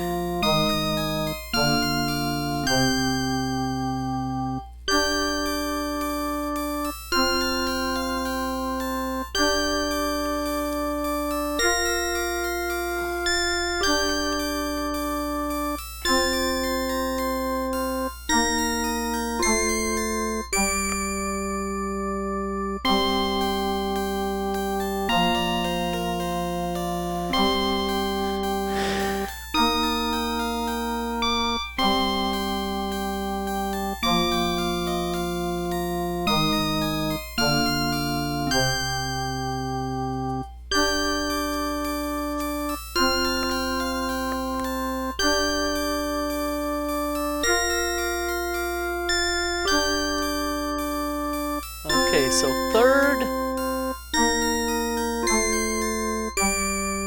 Okay, so third,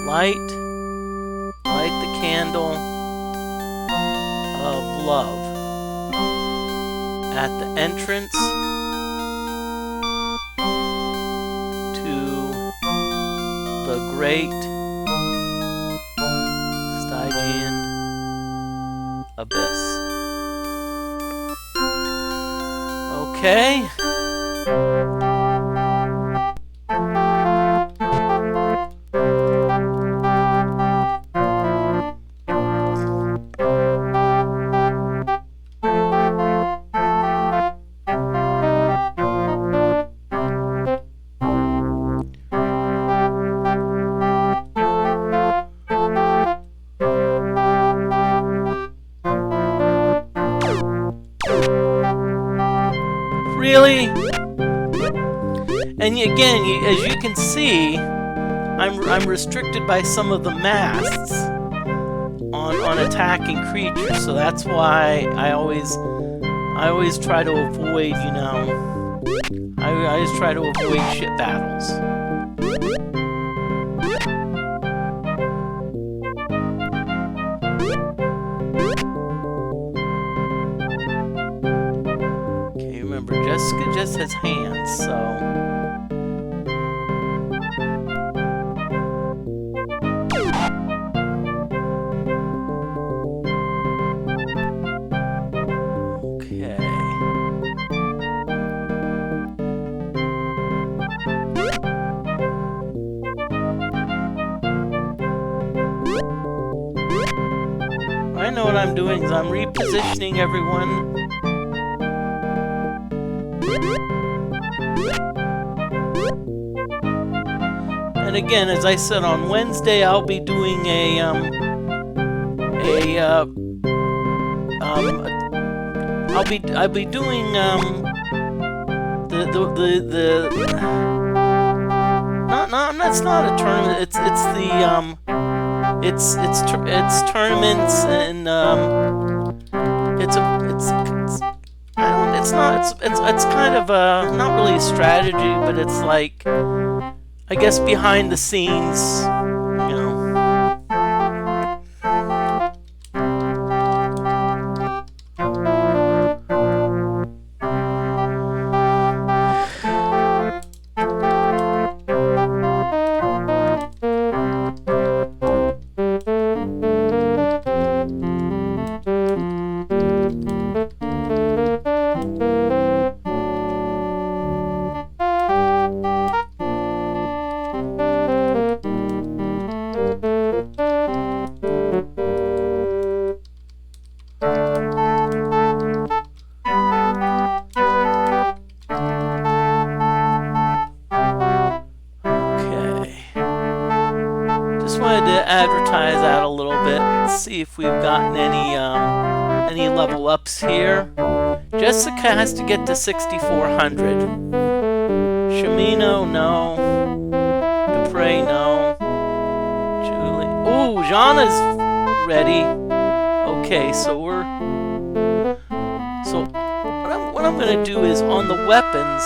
light the candle of love at the entrance to the great Stygian abyss. Okay. Really? And again, as you can see, I'm restricted by some of the masts on attacking creatures, so that's why I always try to avoid, you know, I always try to avoid ship battles. Jessica just has hands, so... Okay. I know what I'm doing is I'm repositioning everyone. And again, as I said, on Wednesday I'll be doing I'll be doing that's not a tournament. It's tournaments, and it's kind of not really a strategy, but it's like, I guess, behind the scenes, you know. Advertise out a little bit. Let's see if we've gotten any level ups here. Jessica has to get to 6,400. Shamino, no. Dupre, no. Julie. Ooh, Jana's ready. Okay, so what I'm gonna do is on the weapons,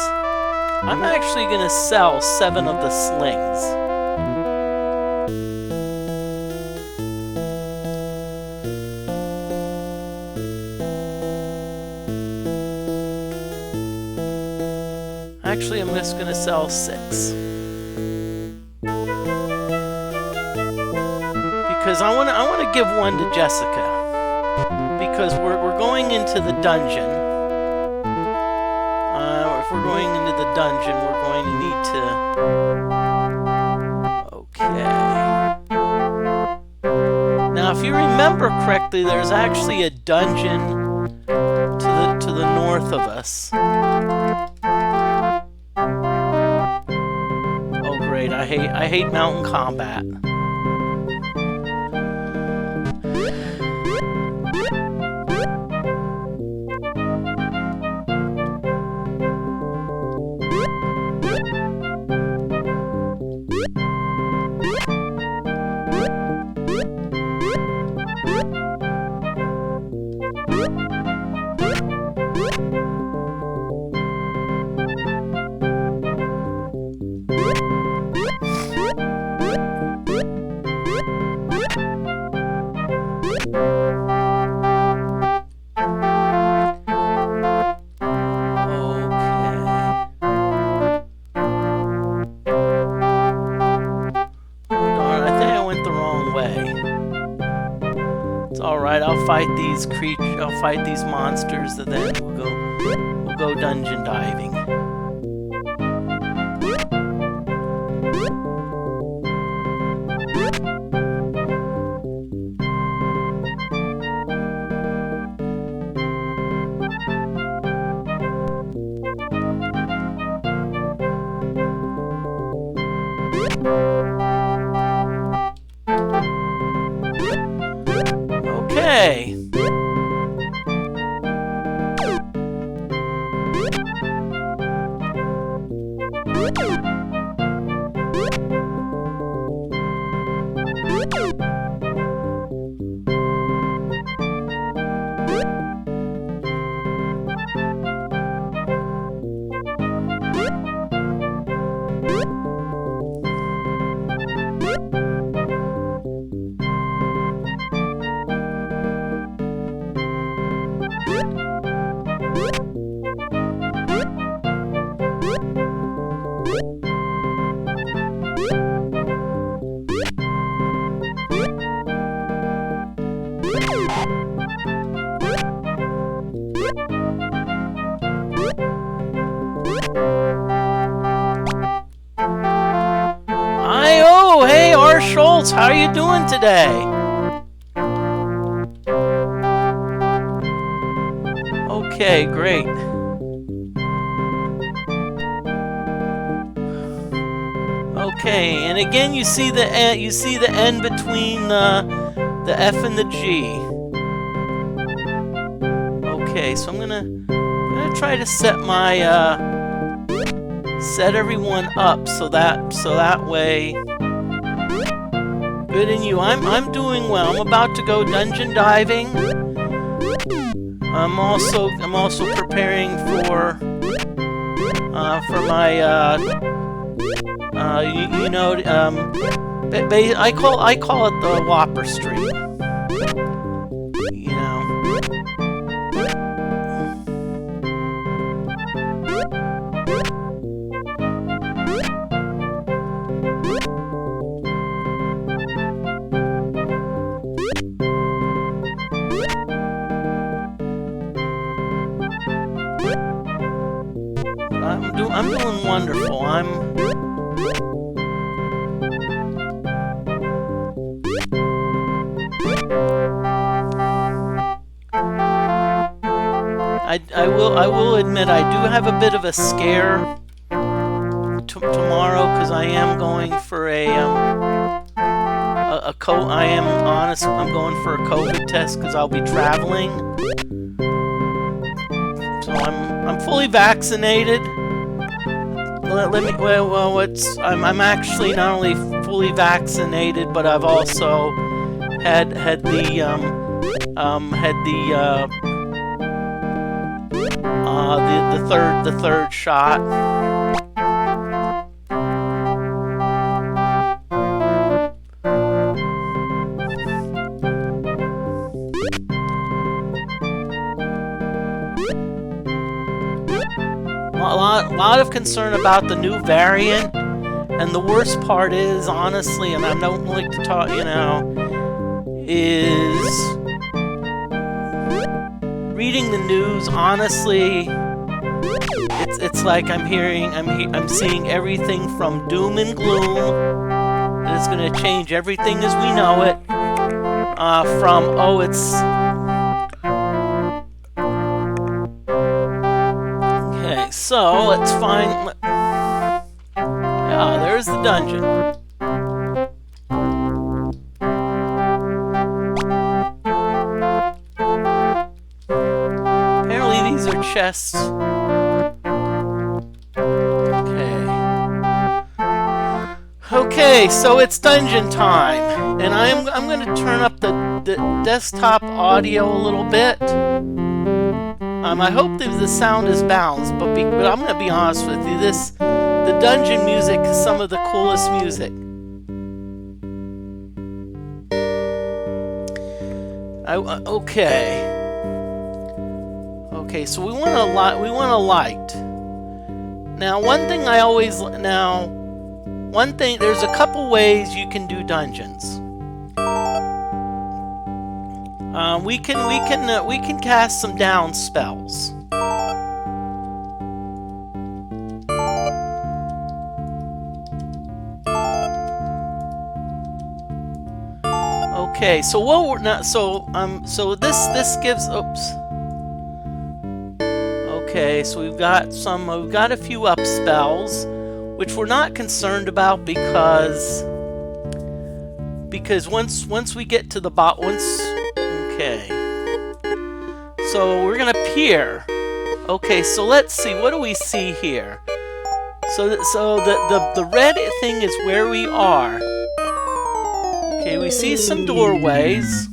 I'm actually gonna sell 7 of the slings. Actually, I'm just gonna sell 6. Because I wanna give one to Jessica. Because we're going into the dungeon. If we're going into the dungeon, we're going to need to... Okay. Now, if you remember correctly, there's actually a dungeon to the north of us. Oh, great! I hate mountain combat. I'll fight these monsters, and then we'll go dungeon diving. Okay. How are you doing today? Okay, great. Okay, and again you see the N between the F and the G. Okay, so I'm gonna try to set my set everyone up so that way. Good in you. I'm doing well. I'm about to go dungeon diving. I'm also preparing for my I call it the Whopper Stream. You know. I'm doing wonderful. I will admit I do have a bit of a scare tomorrow because I am going for I'm going for a COVID test because I'll be traveling. So I'm fully vaccinated. I'm actually not only fully vaccinated, but I've also had the had the third shot. A lot of concern about the new variant, and the worst part is, honestly, and I don't like to talk, you know, is reading the news. Honestly, it's like I'm seeing everything from doom and gloom, and it's going to change everything as we know it. From it's. So, let's find... there's the dungeon. Apparently these are chests. Okay, so it's dungeon time. And I'm going to turn up the desktop audio a little bit. I hope that the sound is balanced, but I'm going to be honest with you, the dungeon music is some of the coolest music. Okay, so we want a light. Now, there's a couple ways you can do dungeons. We can cast some down spells. Okay, so what we're not so this gives Okay, so we've got a few up spells, which we're not concerned about because once we get to the okay. So we're gonna peer. Okay, so let's see. What do we see here? So the red thing is where we are. Okay, we see some doorways.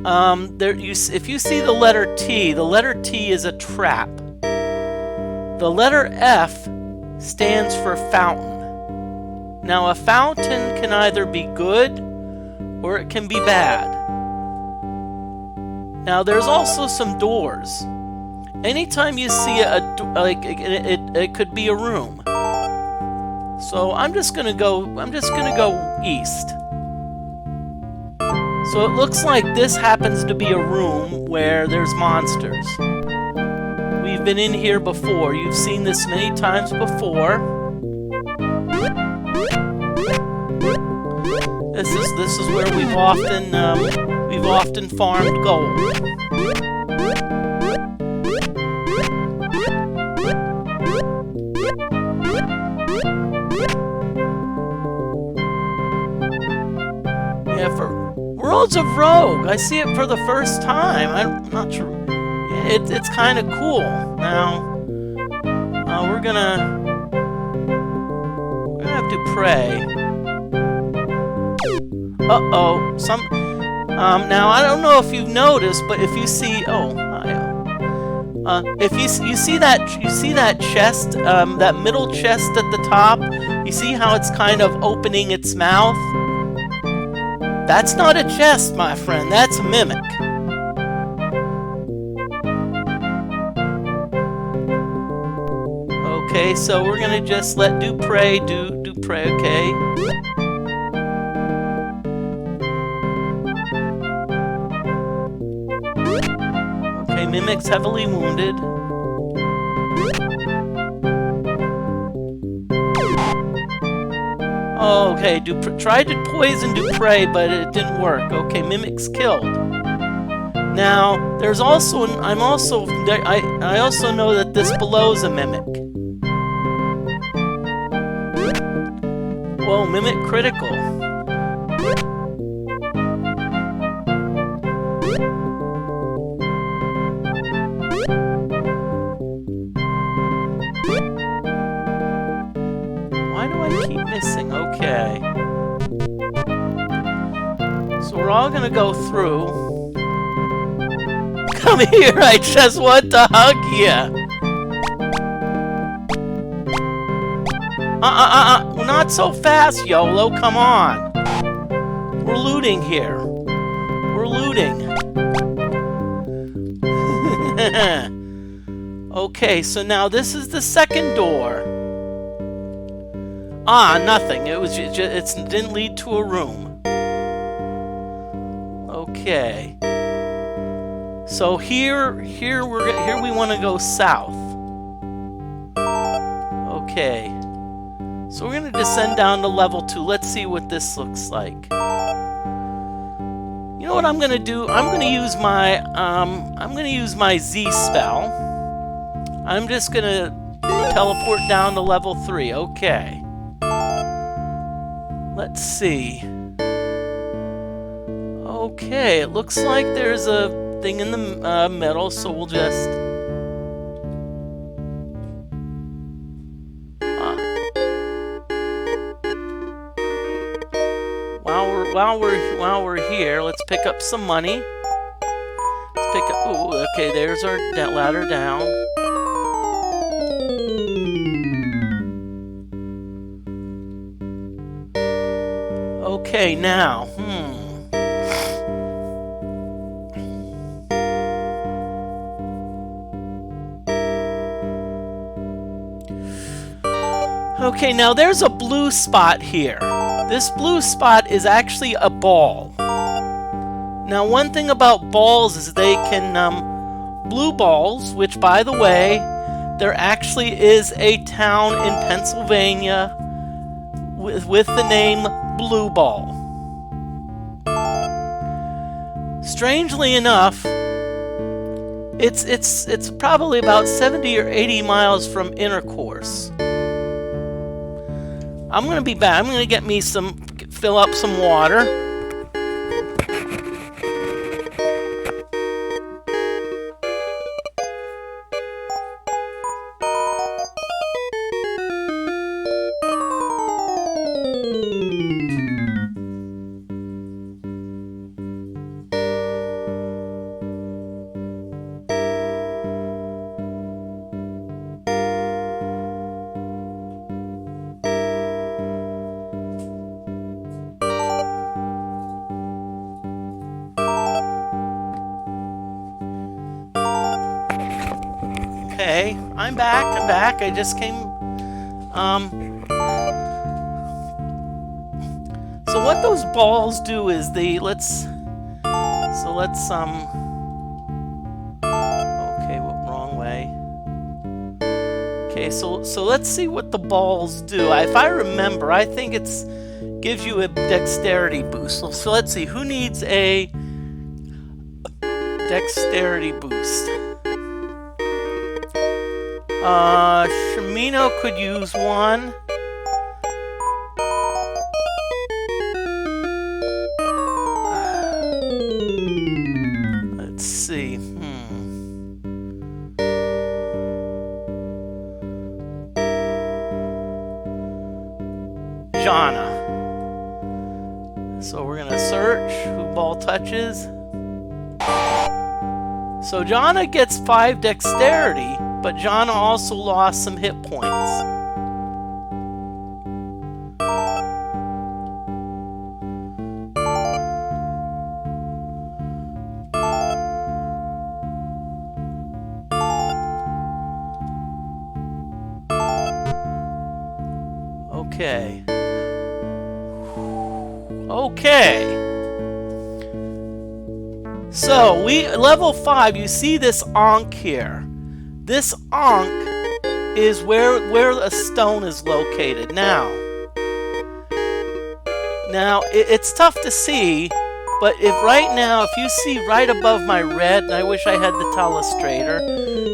If you see the letter T is a trap. The letter F stands for fountain. Now, a fountain can either be good or it can be bad. Now, there's also some doors. Anytime you see it could be a room. So I'm just gonna go east. So it looks like this happens to be a room where there's monsters. We've been in here before. You've seen this many times before. This is where we've often farmed gold. Yeah, for Worlds of Rogue, I see it for the first time. I'm not sure. It's kind of cool. Now, we're gonna have to pray. Uh-oh. Now, I don't know if you've noticed, but if you see... if you see that chest, that middle chest at the top, you see how it's kind of opening its mouth? That's not a chest, my friend. That's a mimic. Okay, so we're gonna just let do pray, okay? Okay, mimic's heavily wounded. Oh, okay, tried to poison Dupre, but it didn't work. Okay, mimic's killed. Now, there's also I also know that this below's a mimic. Whoa, mimic critical. Why do I keep missing? Okay. So we're all gonna go through. Come here, I just want to hug you. Not so fast, YOLO, come on. We're looting here. We're looting. Okay, so now this is the second door. Nothing. It was just, it didn't lead to a room. Okay. So here we want to go south. Okay. So we're going to descend down to level 2. Let's see what this looks like. You know what I'm going to do? I'm going to use my Z spell. I'm just going to teleport down to level 3. Okay. Let's see. Okay, it looks like there's a thing in the middle, so we'll just... While we're here, let's pick up some money. Let's pick up... Ooh, okay, there's our ladder down. Okay, now, Okay, now there's a blue spot here. This blue spot is actually a ball. Now, one thing about balls is they can, blue balls, which, by the way, there actually is a town in Pennsylvania with the name Blue Ball. Strangely enough, it's probably about 70 or 80 miles from Intercourse. I'm gonna be back. I'm gonna get me fill up some water. Okay, I'm back. I just came, so what those balls do is okay, wrong way. Okay, so let's see what the balls do. If I remember, I think gives you a dexterity boost. So let's see, who needs a dexterity boost? Shimino could use one. Let's see. Jana. So we're gonna search who ball touches. So Jana gets 5 dexterity. But Jana also lost some hit points. Okay. Okay. So level 5. You see this Ankh here. This Ankh is where a stone is located. Now it's tough to see, but if you see right above my red, and I wish I had the telestrator,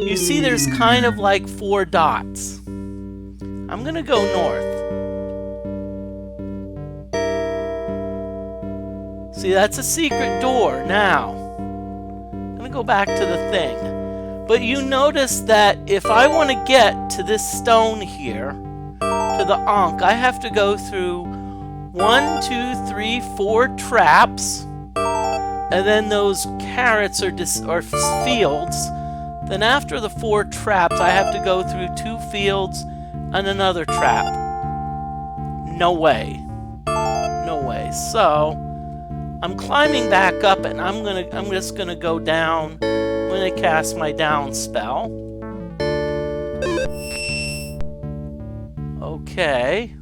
you see there's kind of like 4 dots. I'm gonna go north. See, that's a secret door. Now, I'm gonna go back to the thing. But you notice that if I want to get to this stone here, to the Ankh, I have to go through 1, 2, 3, 4 traps. and then those carrots are fields. Then after the 4 traps, I have to go through 2 fields and another trap. No way. No way. So I'm climbing back up, and I'm just gonna go down. I'm gonna cast my down spell. Okay.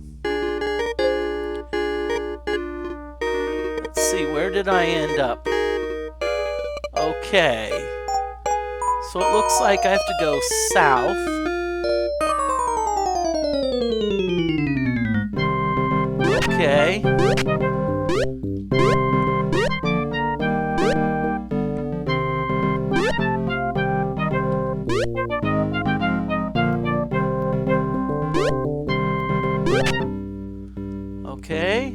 Let's see, where did I end up? Okay. So it looks like I have to go south. Okay. Okay.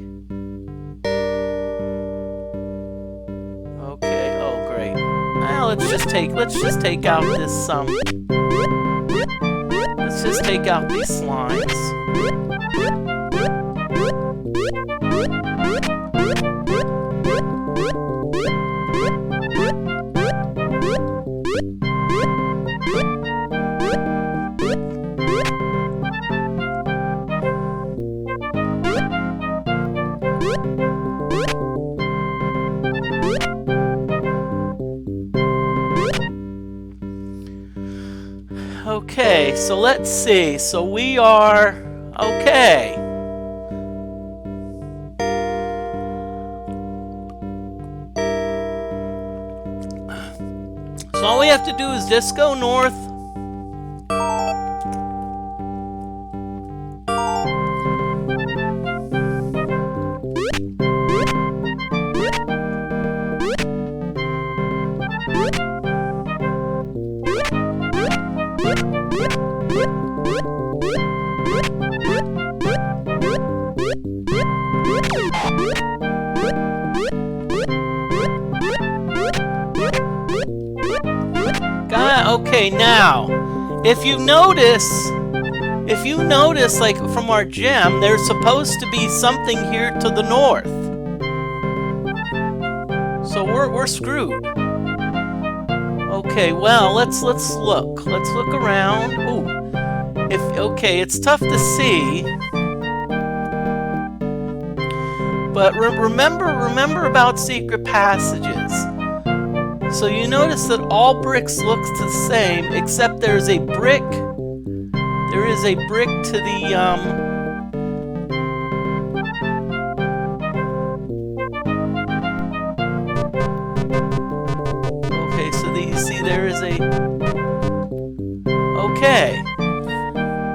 Okay. Oh, great. Well, let's just take out this let's just take out these slimes. Okay, so let's see. So we are okay. So all we have to do is just go north. Okay, now, if you notice, like from our gem, there's supposed to be something here to the north. So we're screwed. Okay, well, let's look. Let's look around. Ooh, okay, it's tough to see. But remember about secret passages. So you notice that all bricks look the same, except there's a brick. There is a brick to the Okay, so you see there is a. Okay.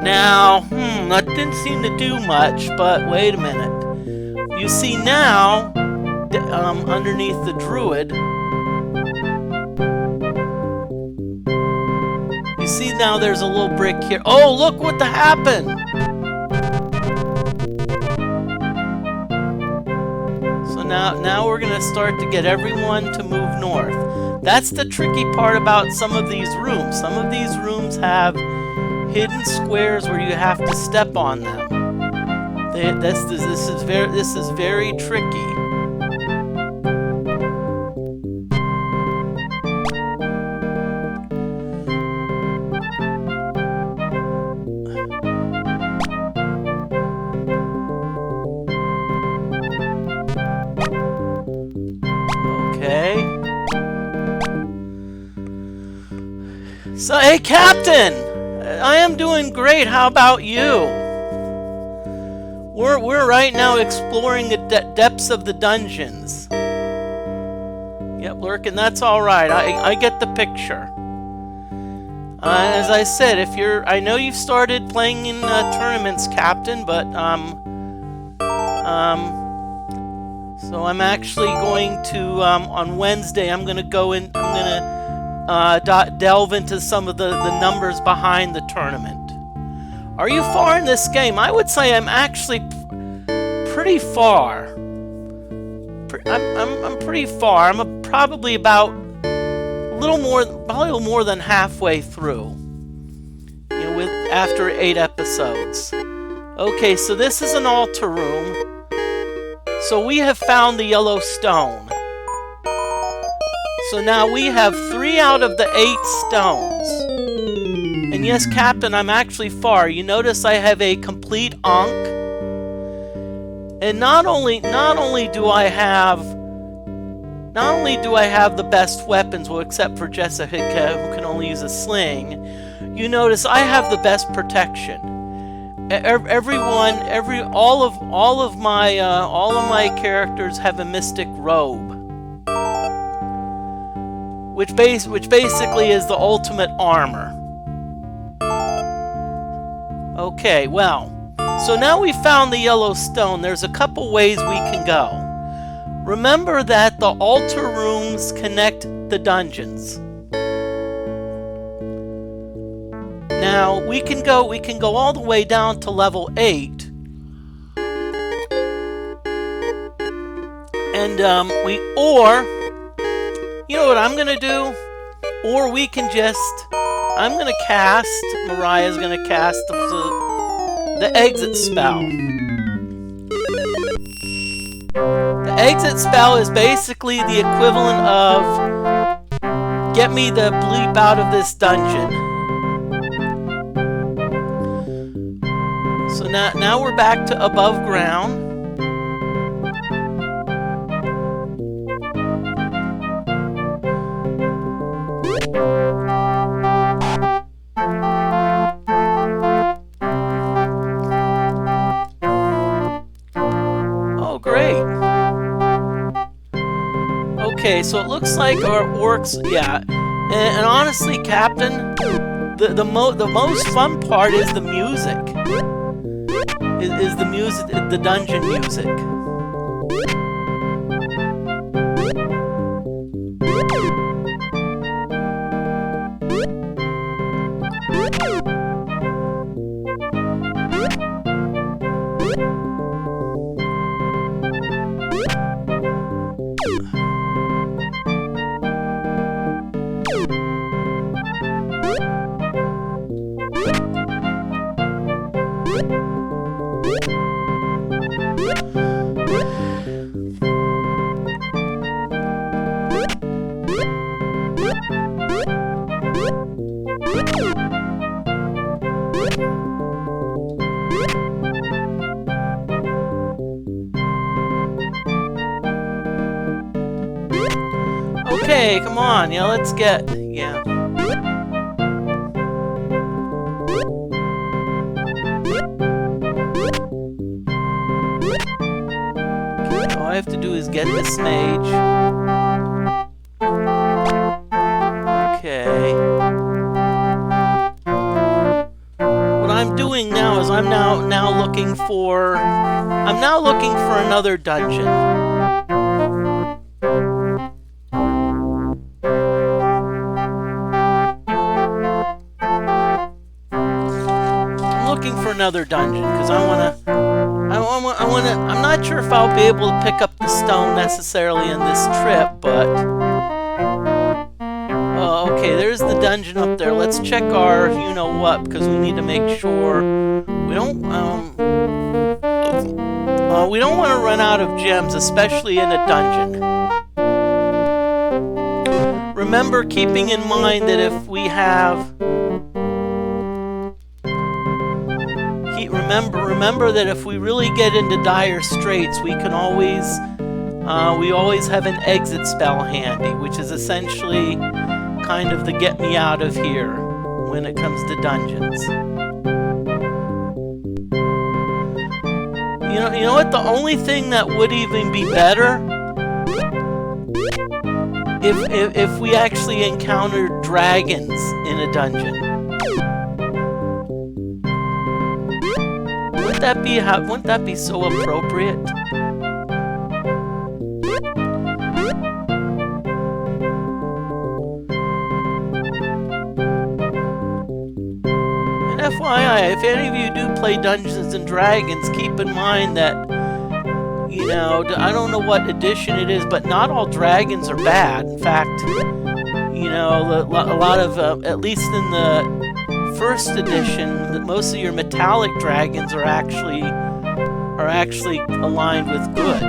Now, that didn't seem to do much, but wait a minute. You see now, underneath the druid. See, now there's a little brick here. Oh, look what happened! So now we're gonna start to get everyone to move north. That's the tricky part about some of these rooms. Some of these rooms have hidden squares where you have to step on them. This is very tricky. So, hey, Captain! I am doing great. How about you? We're right now exploring the depths of the dungeons. Yep, lurking. That's all right. I get the picture. As I said, I know you've started playing in tournaments, Captain, but so I'm actually going to on Wednesday. I'm gonna go in. I'm gonna delve into some of the numbers behind the tournament. Are you far in this game? I would say I'm actually pretty far. I'm pretty far. I'm probably about probably more than halfway through. You know, after 8 episodes. Okay, so this is an altar room. So we have found the yellow stone. So now we have 3 out of the 8 stones. And yes, Captain, I'm actually far. You notice I have a complete Ankh. And not only do I have the best weapons, well, except for Jessica, who can only use a sling, you notice I have the best protection. All of my characters have a mystic robe, which basically is the ultimate armor. Okay, well, so now we found the yellow stone. There's a couple ways we can go. Remember that the altar rooms connect the dungeons. Now we can go all the way down to level 8. And you know what I'm gonna do? Or we can Mariah's gonna cast the exit spell. The exit spell is basically the equivalent of get me the bleep out of this dungeon. So now we're back to above ground. Okay, so it looks like our orcs, yeah. And honestly, Captain, the most fun part is the music. Is the music, the dungeon music. Okay, come on, yeah, let's get, yeah. Okay, all I have to do is get this mage. Okay. What I'm doing now is I'm now looking for another dungeon. Another dungeon because I'm not sure if I'll be able to pick up the stone necessarily in this trip, but okay, there's the dungeon up there. Let's check our you know what, because we need to make sure we don't want to run out of gems, especially in a dungeon. Remember, keeping in mind that if we have Remember that if we really get into dire straits, we always have an exit spell handy, which is essentially kind of the get me out of here when it comes to dungeons. You know what? The only thing that would even be better if we actually encountered dragons in a dungeon. Wouldn't that be so appropriate? And FYI, if any of you do play Dungeons and Dragons, keep in mind that, you know, I don't know what edition it is, but not all dragons are bad. In fact, you know, a lot of, at least in the first edition, most of your metallic dragons are actually aligned with good.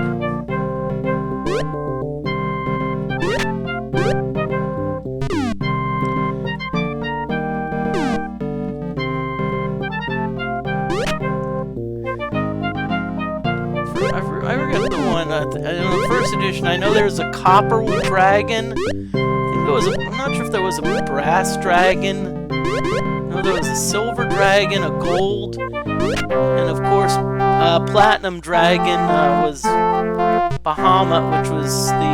I forget the one. In the first edition, I know there's a copper dragon. I think there was I'm not sure if there was a brass dragon. No, there was a silver dragon, a gold, and of course, platinum dragon was Bahamut, which was the...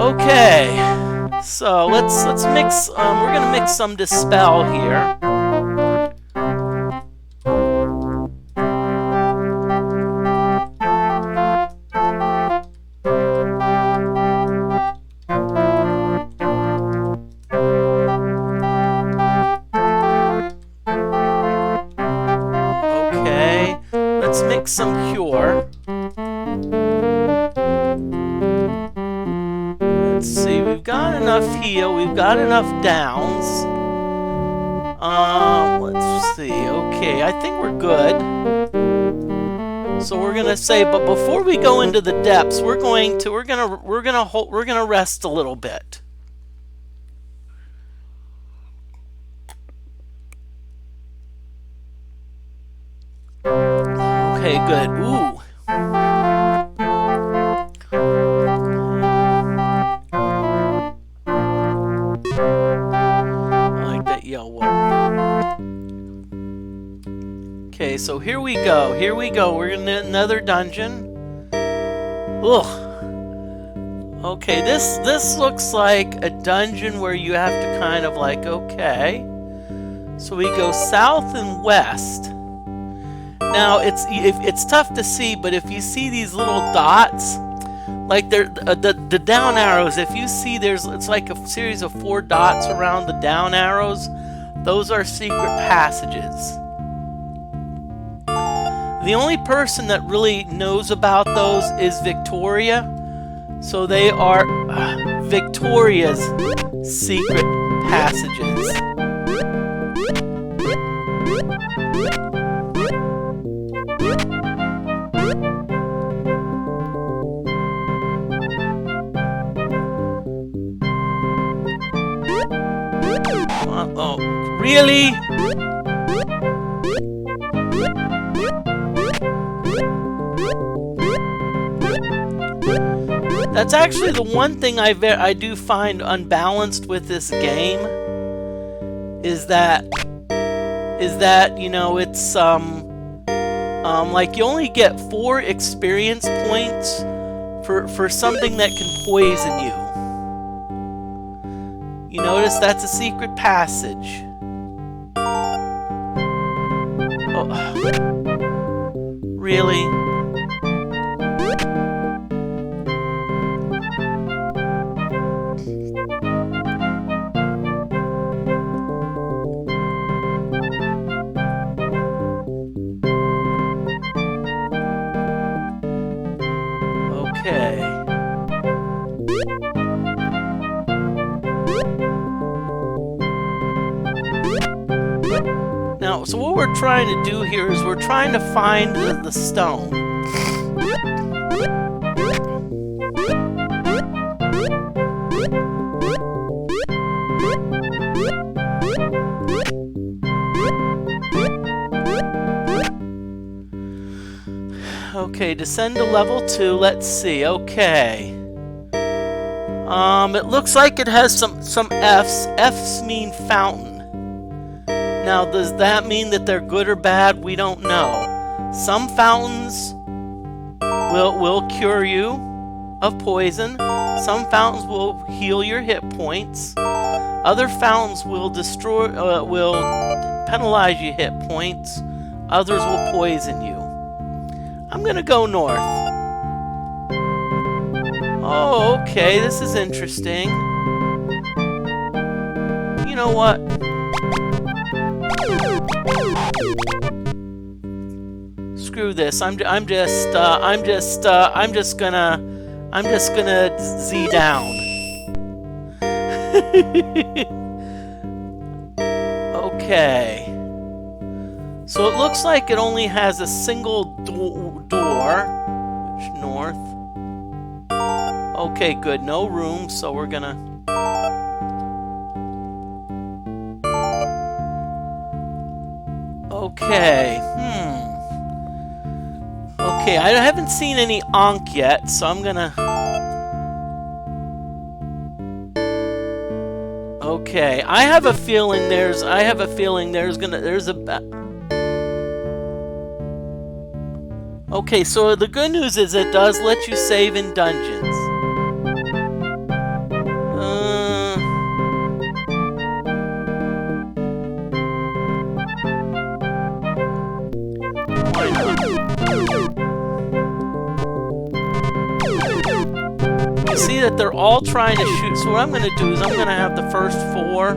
Okay, so let's mix. We're gonna mix some Dispel here. Some Cure. Let's see, we've got enough heal, we've got enough downs. Let's see, okay, I think we're good. So we're gonna say, but before we go into the depths, we're gonna rest a little bit. Okay, good. Ooh. I like that yellow. Okay, so here we go. Here we go. We're in another dungeon. Ugh. Okay, this looks like a dungeon where you have to kind of like, okay. So we go south and west. Now it's tough to see, but if you see these little dots, like the down arrows, if you see it's like a series of 4 dots around the down arrows, those are secret passages. The only person that really knows about those is Victoria, so they are Victoria's secret passages. Oh, really? That's actually the one thing I do find unbalanced with this game is that you know, it's like you only get 4 experience points for something that can poison you. You notice that's a secret passage. Oh, really? Okay. Now, so what we're trying to do here is we're trying to find the stone. Okay, descend to level 2. Let's see. Okay. It looks like it has some F's. F's mean fountain. Now, does that mean that they're good or bad? We don't know. Some fountains will cure you of poison. Some fountains will heal your hit points. Other fountains will will penalize your hit points. Others will poison you. I'm gonna go north. Oh, okay, this is interesting. You know what? Screw this. I'm just gonna Z down. Okay. So it looks like it only has a single door. Which, north? Okay, good. No room, so we're gonna... Okay, Okay, I haven't seen any Ankh yet, so I'm gonna... Okay, I have a feeling there's a... Okay, so the good news is it does let you save in dungeons. Why not? You see that they're all trying to shoot, so what I'm going to do is I'm going to have the first 4.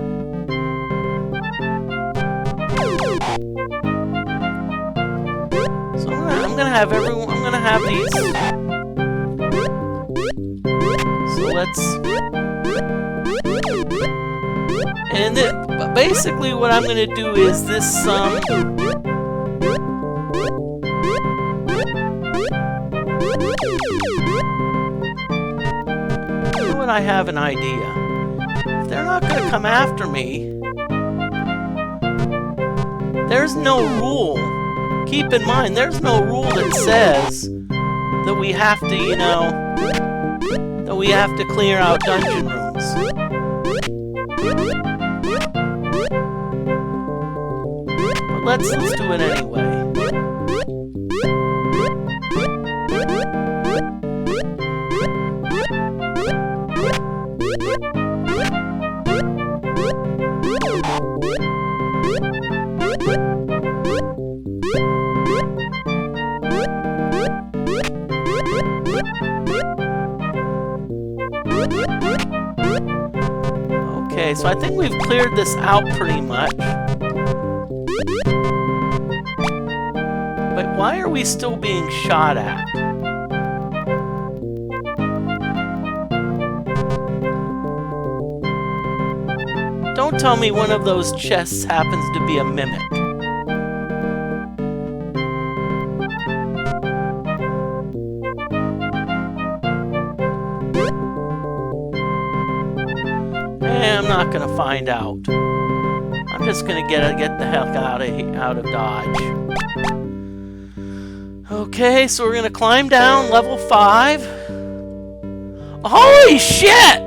So I'm going to have everyone, I'm going to have these. So let's... And then, basically what I'm going to do is this, I have an idea. If they're not going to come after me, there's no rule. Keep in mind, there's no rule that says that we have to, you know, that we have to clear out dungeon rooms. But let's do it anyway. Okay, so I think we've cleared this out pretty much. But why are we still being shot at? Don't tell me one of those chests happens to be a mimic. I'm not gonna find out. I'm just gonna get the heck out of Dodge. Okay, so we're gonna climb down level 5. Holy shit!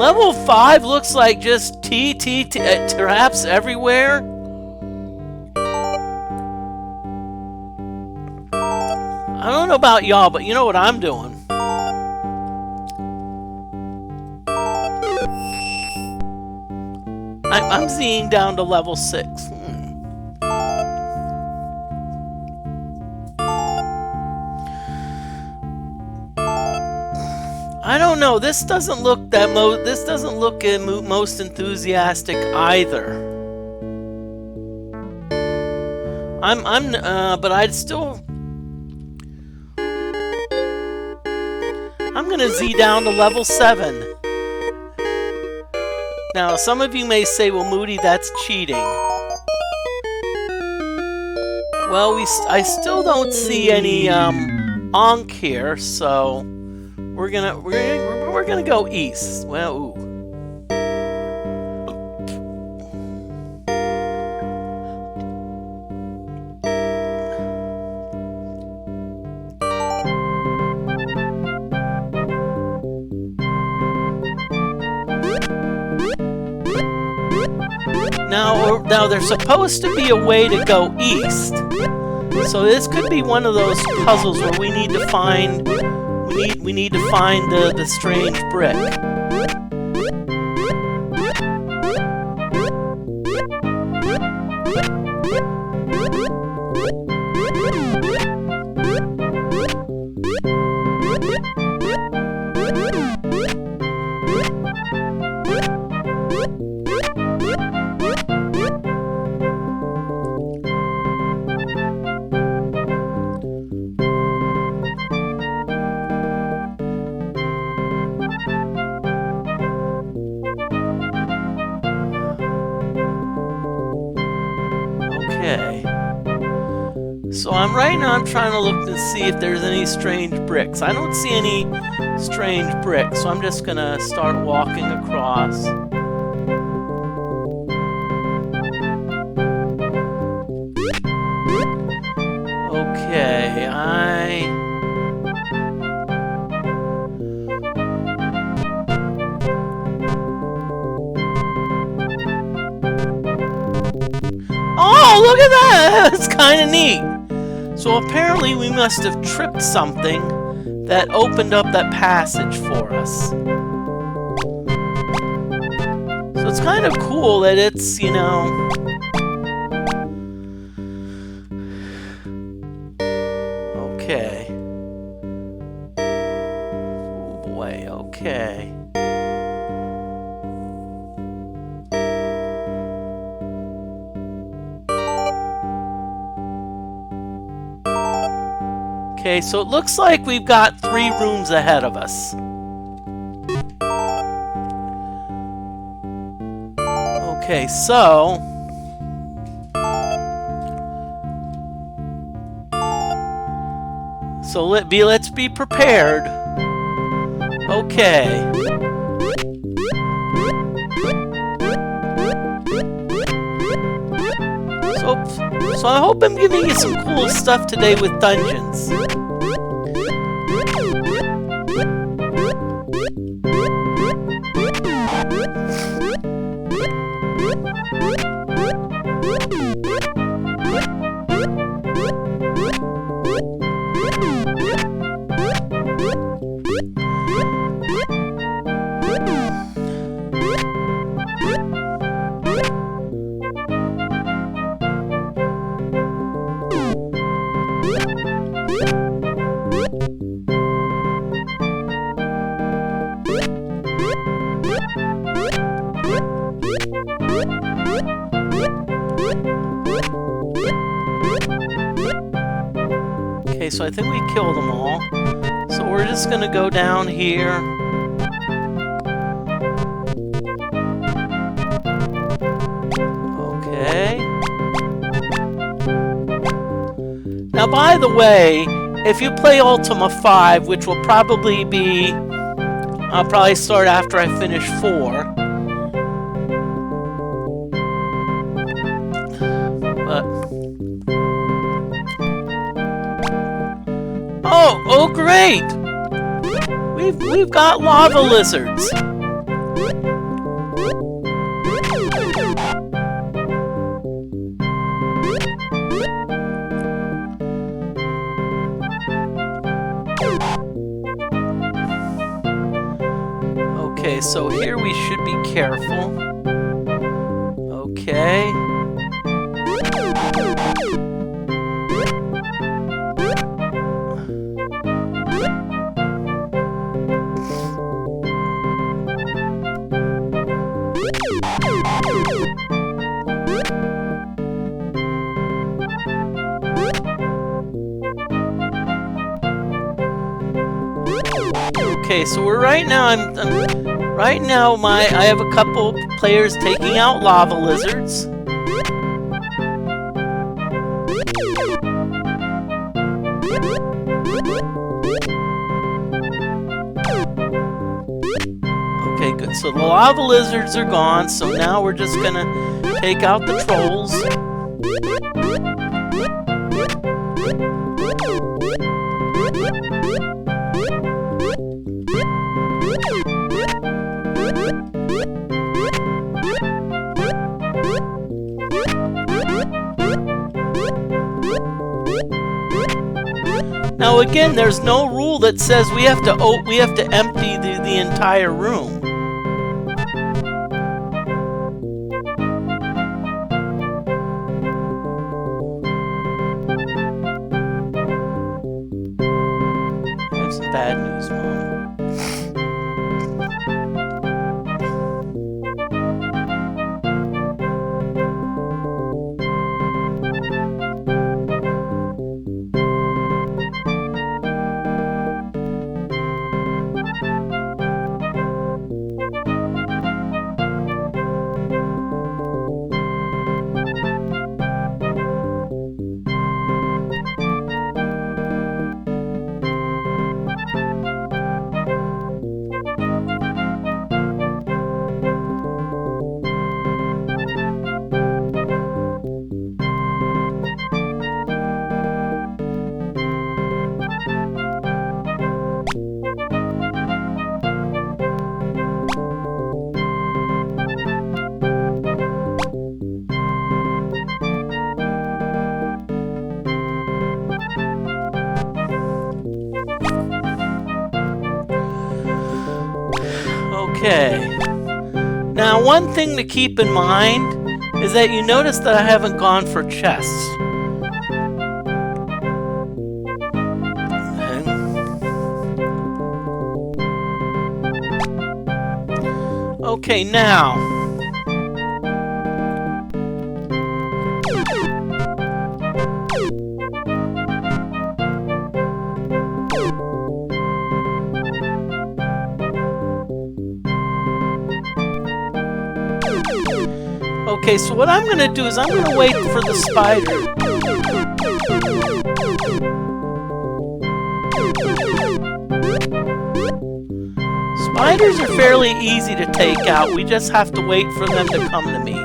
Level 5 looks like just traps everywhere. I don't know about y'all, but you know what I'm doing. I'm seeing down to level 6. I don't know. This doesn't look that most enthusiastic either. But I'd still. I'm gonna Z down to level 7. Now, some of you may say, well, Moody, that's cheating. Well, I still don't see any Ankh here, so we're gonna go east. Well, ooh. Now there's supposed to be a way to go east. So this could be one of those puzzles where we need to find the strange brick. So right now I'm trying to look to see if there's any strange bricks. I don't see any strange bricks, so I'm just gonna start walking across. look at that! That's kind of neat. So apparently we must have tripped something that opened up that passage for us. So it's kind of cool that it's, you know... Okay. Oh boy, okay. Okay, so it looks like we've got 3 rooms ahead of us. Okay, so... let's be prepared. Okay. So I hope I'm giving you some cool stuff today with dungeons. Okay, so I think we killed them all. So we're just gonna go down here. Okay. Now, by the way, if you play Ultima 5, which will probably be... I'll probably start after I finish 4. Oh, great! We've got lava lizards. Okay, so here we should be careful. Okay. Okay, so we're right now. I have a couple players taking out lava lizards. Okay, good. So the lava lizards are gone. So now we're just gonna take out the trolls. Now again, there's no rule that says we have to empty the entire room. I have some bad news, Mom. Okay. Now, one thing to keep in mind is that you notice that I haven't gone for chests. Okay, now. Okay, so what I'm going to do is I'm going to wait for the spider. Spiders are fairly easy to take out. We just have to wait for them to come to me.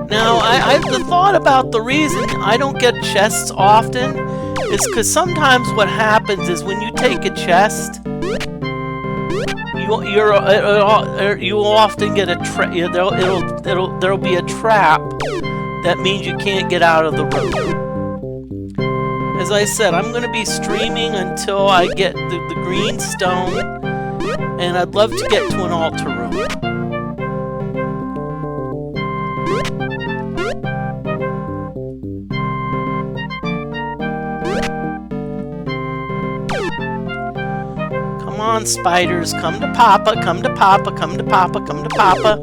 Now, the thought about the reason I don't get chests often is because sometimes what happens is when you take a chest, you will often get a there'll be a trap that means you can't get out of the room. As I said, I'm going to be streaming until I get the green stone, and I'd love to get to an altar room. Come on, spiders, come to Papa, come to Papa, come to Papa, come to Papa.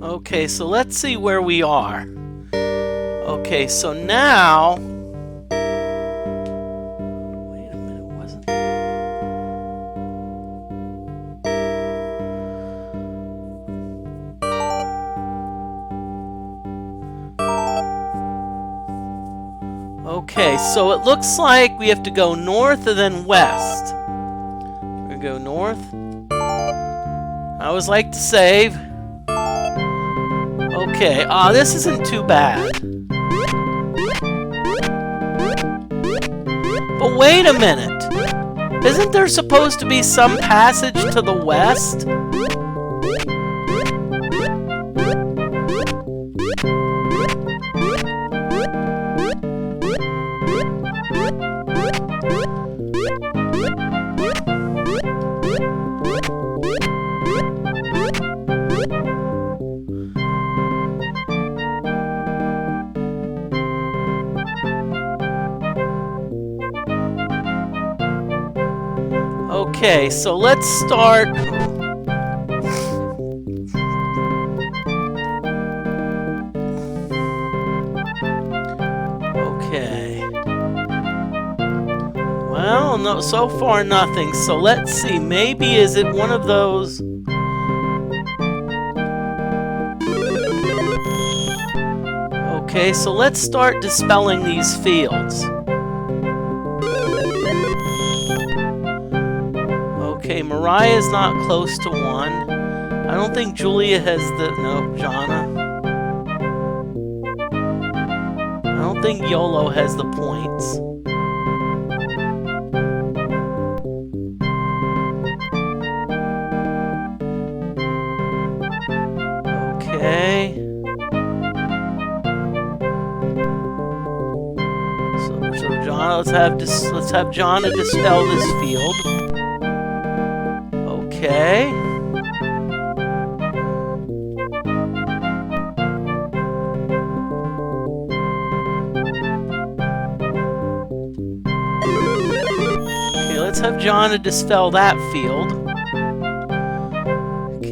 Okay, so let's see where we are. Okay, so now... Wait a minute, wasn't... Okay, so it looks like we have to go north and then west. We're gonna go north. I always like to save. Okay, this isn't too bad. But wait a minute. Isn't there supposed to be some passage to the west? Okay, so let's start. Okay. Well, no, so far nothing. So let's see. Maybe is it one of those? Okay, so let's start dispelling these fields. Okay, Mariah's not close to one. I don't think Julia has the... No, Jonna. I don't think YOLO has the points. Okay. So Jonna, let's have Jonna dispel this field. Okay. Okay, let's have Jonna dispel that field.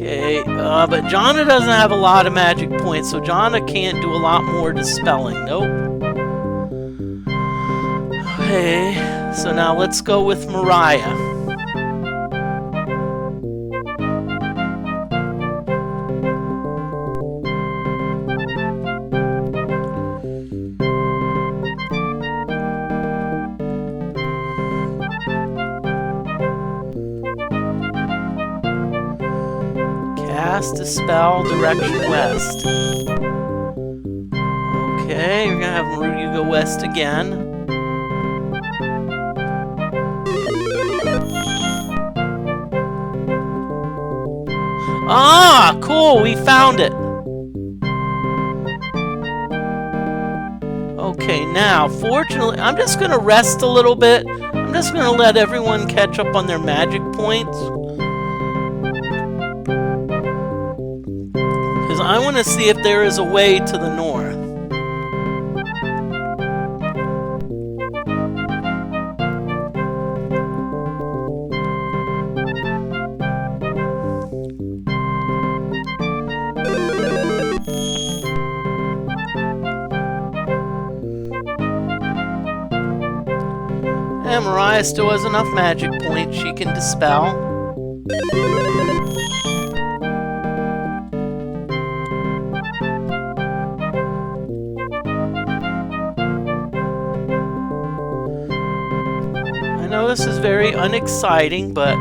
Okay, but Jonna doesn't have a lot of magic points, so Jonna can't do a lot more dispelling. Nope. Okay, so now let's go with Mariah. Cast a spell, direction west. Okay, we're gonna have Maruya go west again. Ah, cool, we found it. Okay, now, fortunately, I'm just gonna rest a little bit. I'm just gonna let everyone catch up on their magic points. Because I want to see if there is a way to the north. And Mariah still has enough magic points she can dispel. I know this is very unexciting, but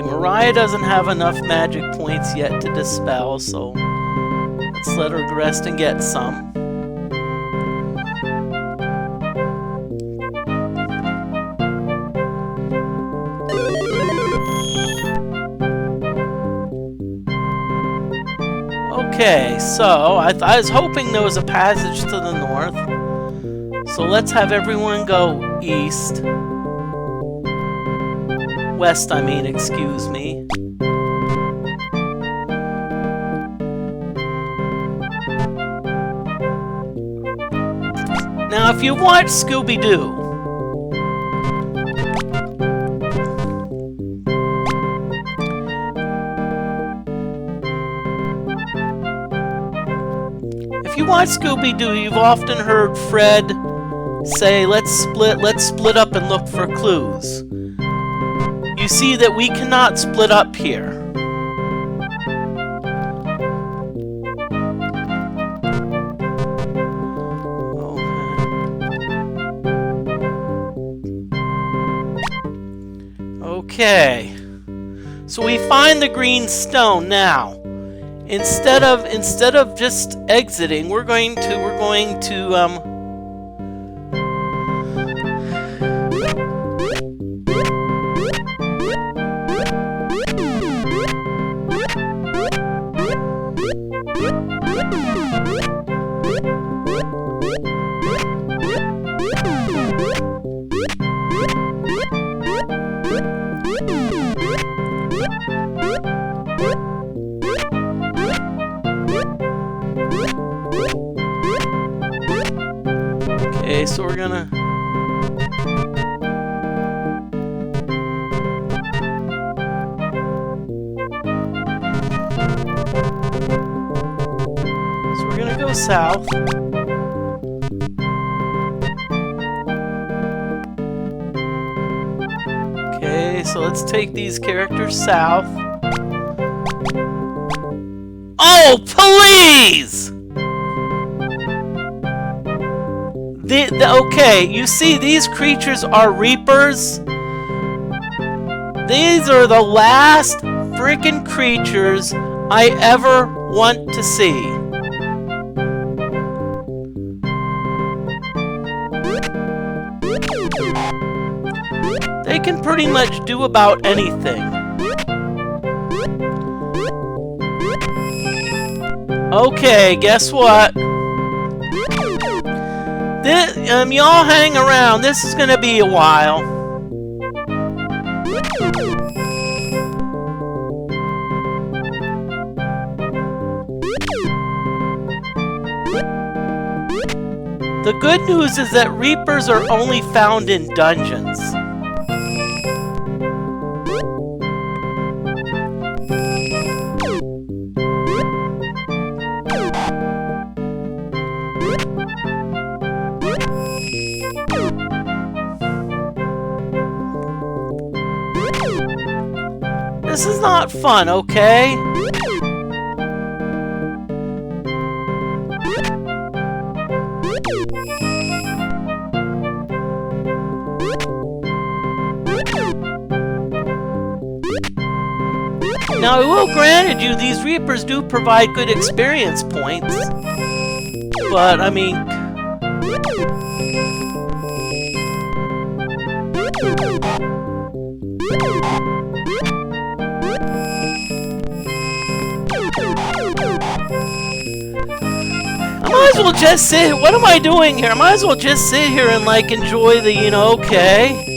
Mariah doesn't have enough magic points yet to dispel, so let's let her rest and get some. Okay, so I was hoping there was a passage to the north. So let's have everyone go east. West, I mean, excuse me. Now, if you watch Scooby-Doo, you've often heard Fred say, let's split up and look for clues. You see that we cannot split up here. Okay. So we find the green stone now. Instead of just exiting, we're going to Okay, so we're gonna... So we're gonna go south. Okay, so let's take these characters south. Oh, please! Okay, you see, these creatures are reapers. These are the last freaking creatures I ever want to see. They can pretty much do about anything. Okay, guess what? Y'all hang around. This is gonna be a while. The good news is that Reapers are only found in dungeons. This is not fun, okay? Now, I will grant you, these Reapers do provide good experience points. But, I mean... I might as well just sit... What am I doing here? I might as well just sit here and, like, enjoy the, you know, okay...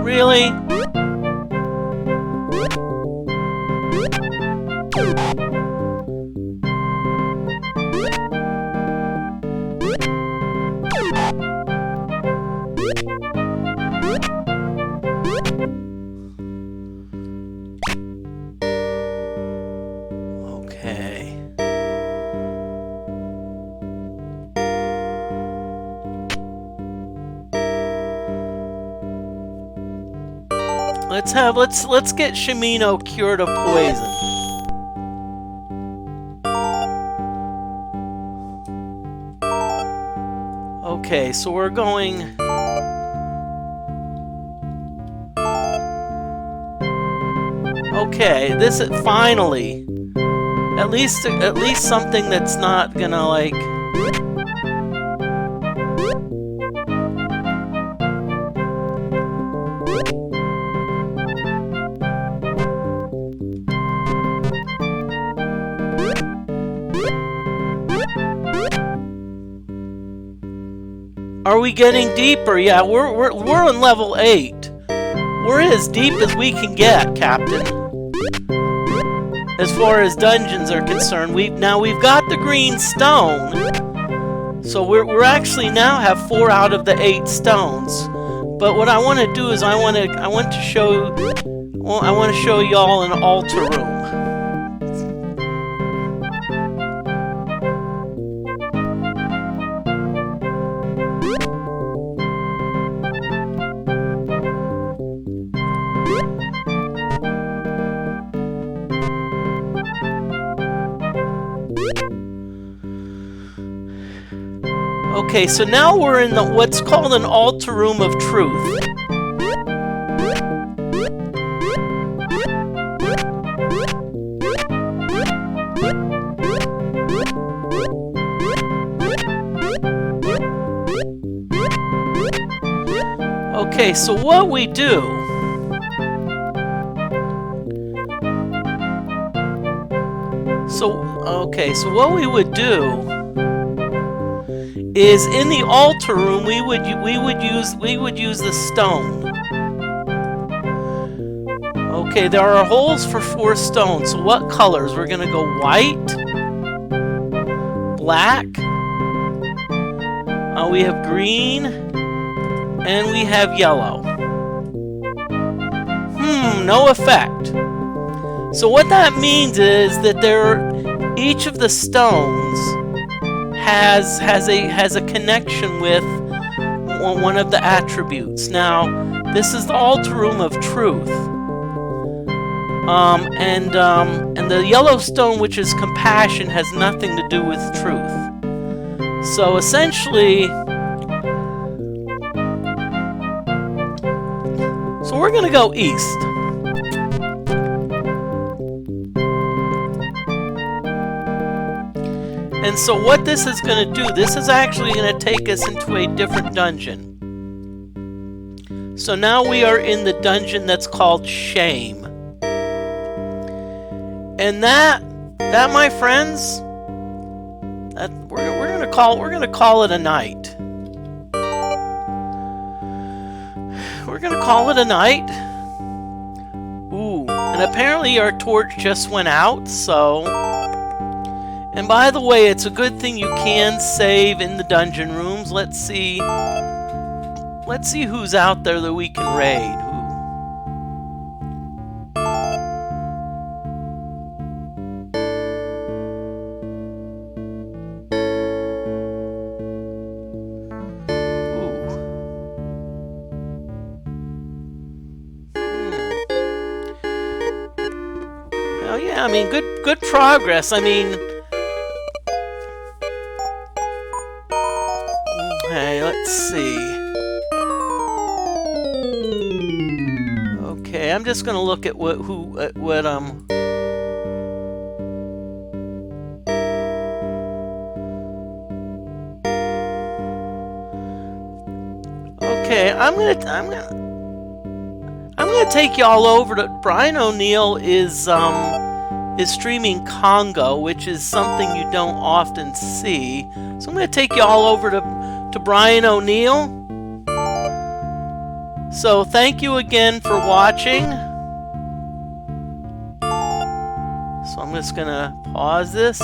Really? Okay. Let's get Shimino cured of poison. Okay, so we're going. Okay, this is finally at least something that's not gonna like. Are we getting deeper? Yeah, we're on level 8. We're as deep as we can get, Captain. As far as dungeons are concerned, we've got the green stone, so we're actually now have 4 out of the 8 stones. But what I want to do is I want to show y'all an altar room. Okay, so now we're in what's called an altar room of truth. Okay, so what we do... So what we would do is in the altar room we would use the stone. Okay, there are holes for 4 stones. So what colors? We're gonna go white, black. We have green, and we have yellow. No effect. So what that means is that each of the stones has a connection with one of the attributes. Now, this is the altar room of truth. And the Yellowstone, which is compassion, has nothing to do with truth. So essentially, so we're going to go east. And so what this is going to do, this is actually going to take us into a different dungeon. So now we are in the dungeon that's called Shame. And that my friends, we're gonna call it a night. We're gonna call it a night. Ooh, and apparently our torch just went out, so. And by the way, it's a good thing you can save in the dungeon rooms. Let's see who's out there that we can raid. Oh yeah, I mean, good progress. I mean, okay, let's see. Okay, I'm just gonna look at what. Okay, I'm gonna take y'all over to Brian O'Neill is streaming Congo, which is something you don't often see. So I'm gonna take y'all over to Brian O'Neill. So thank you again for watching. So I'm just gonna pause this.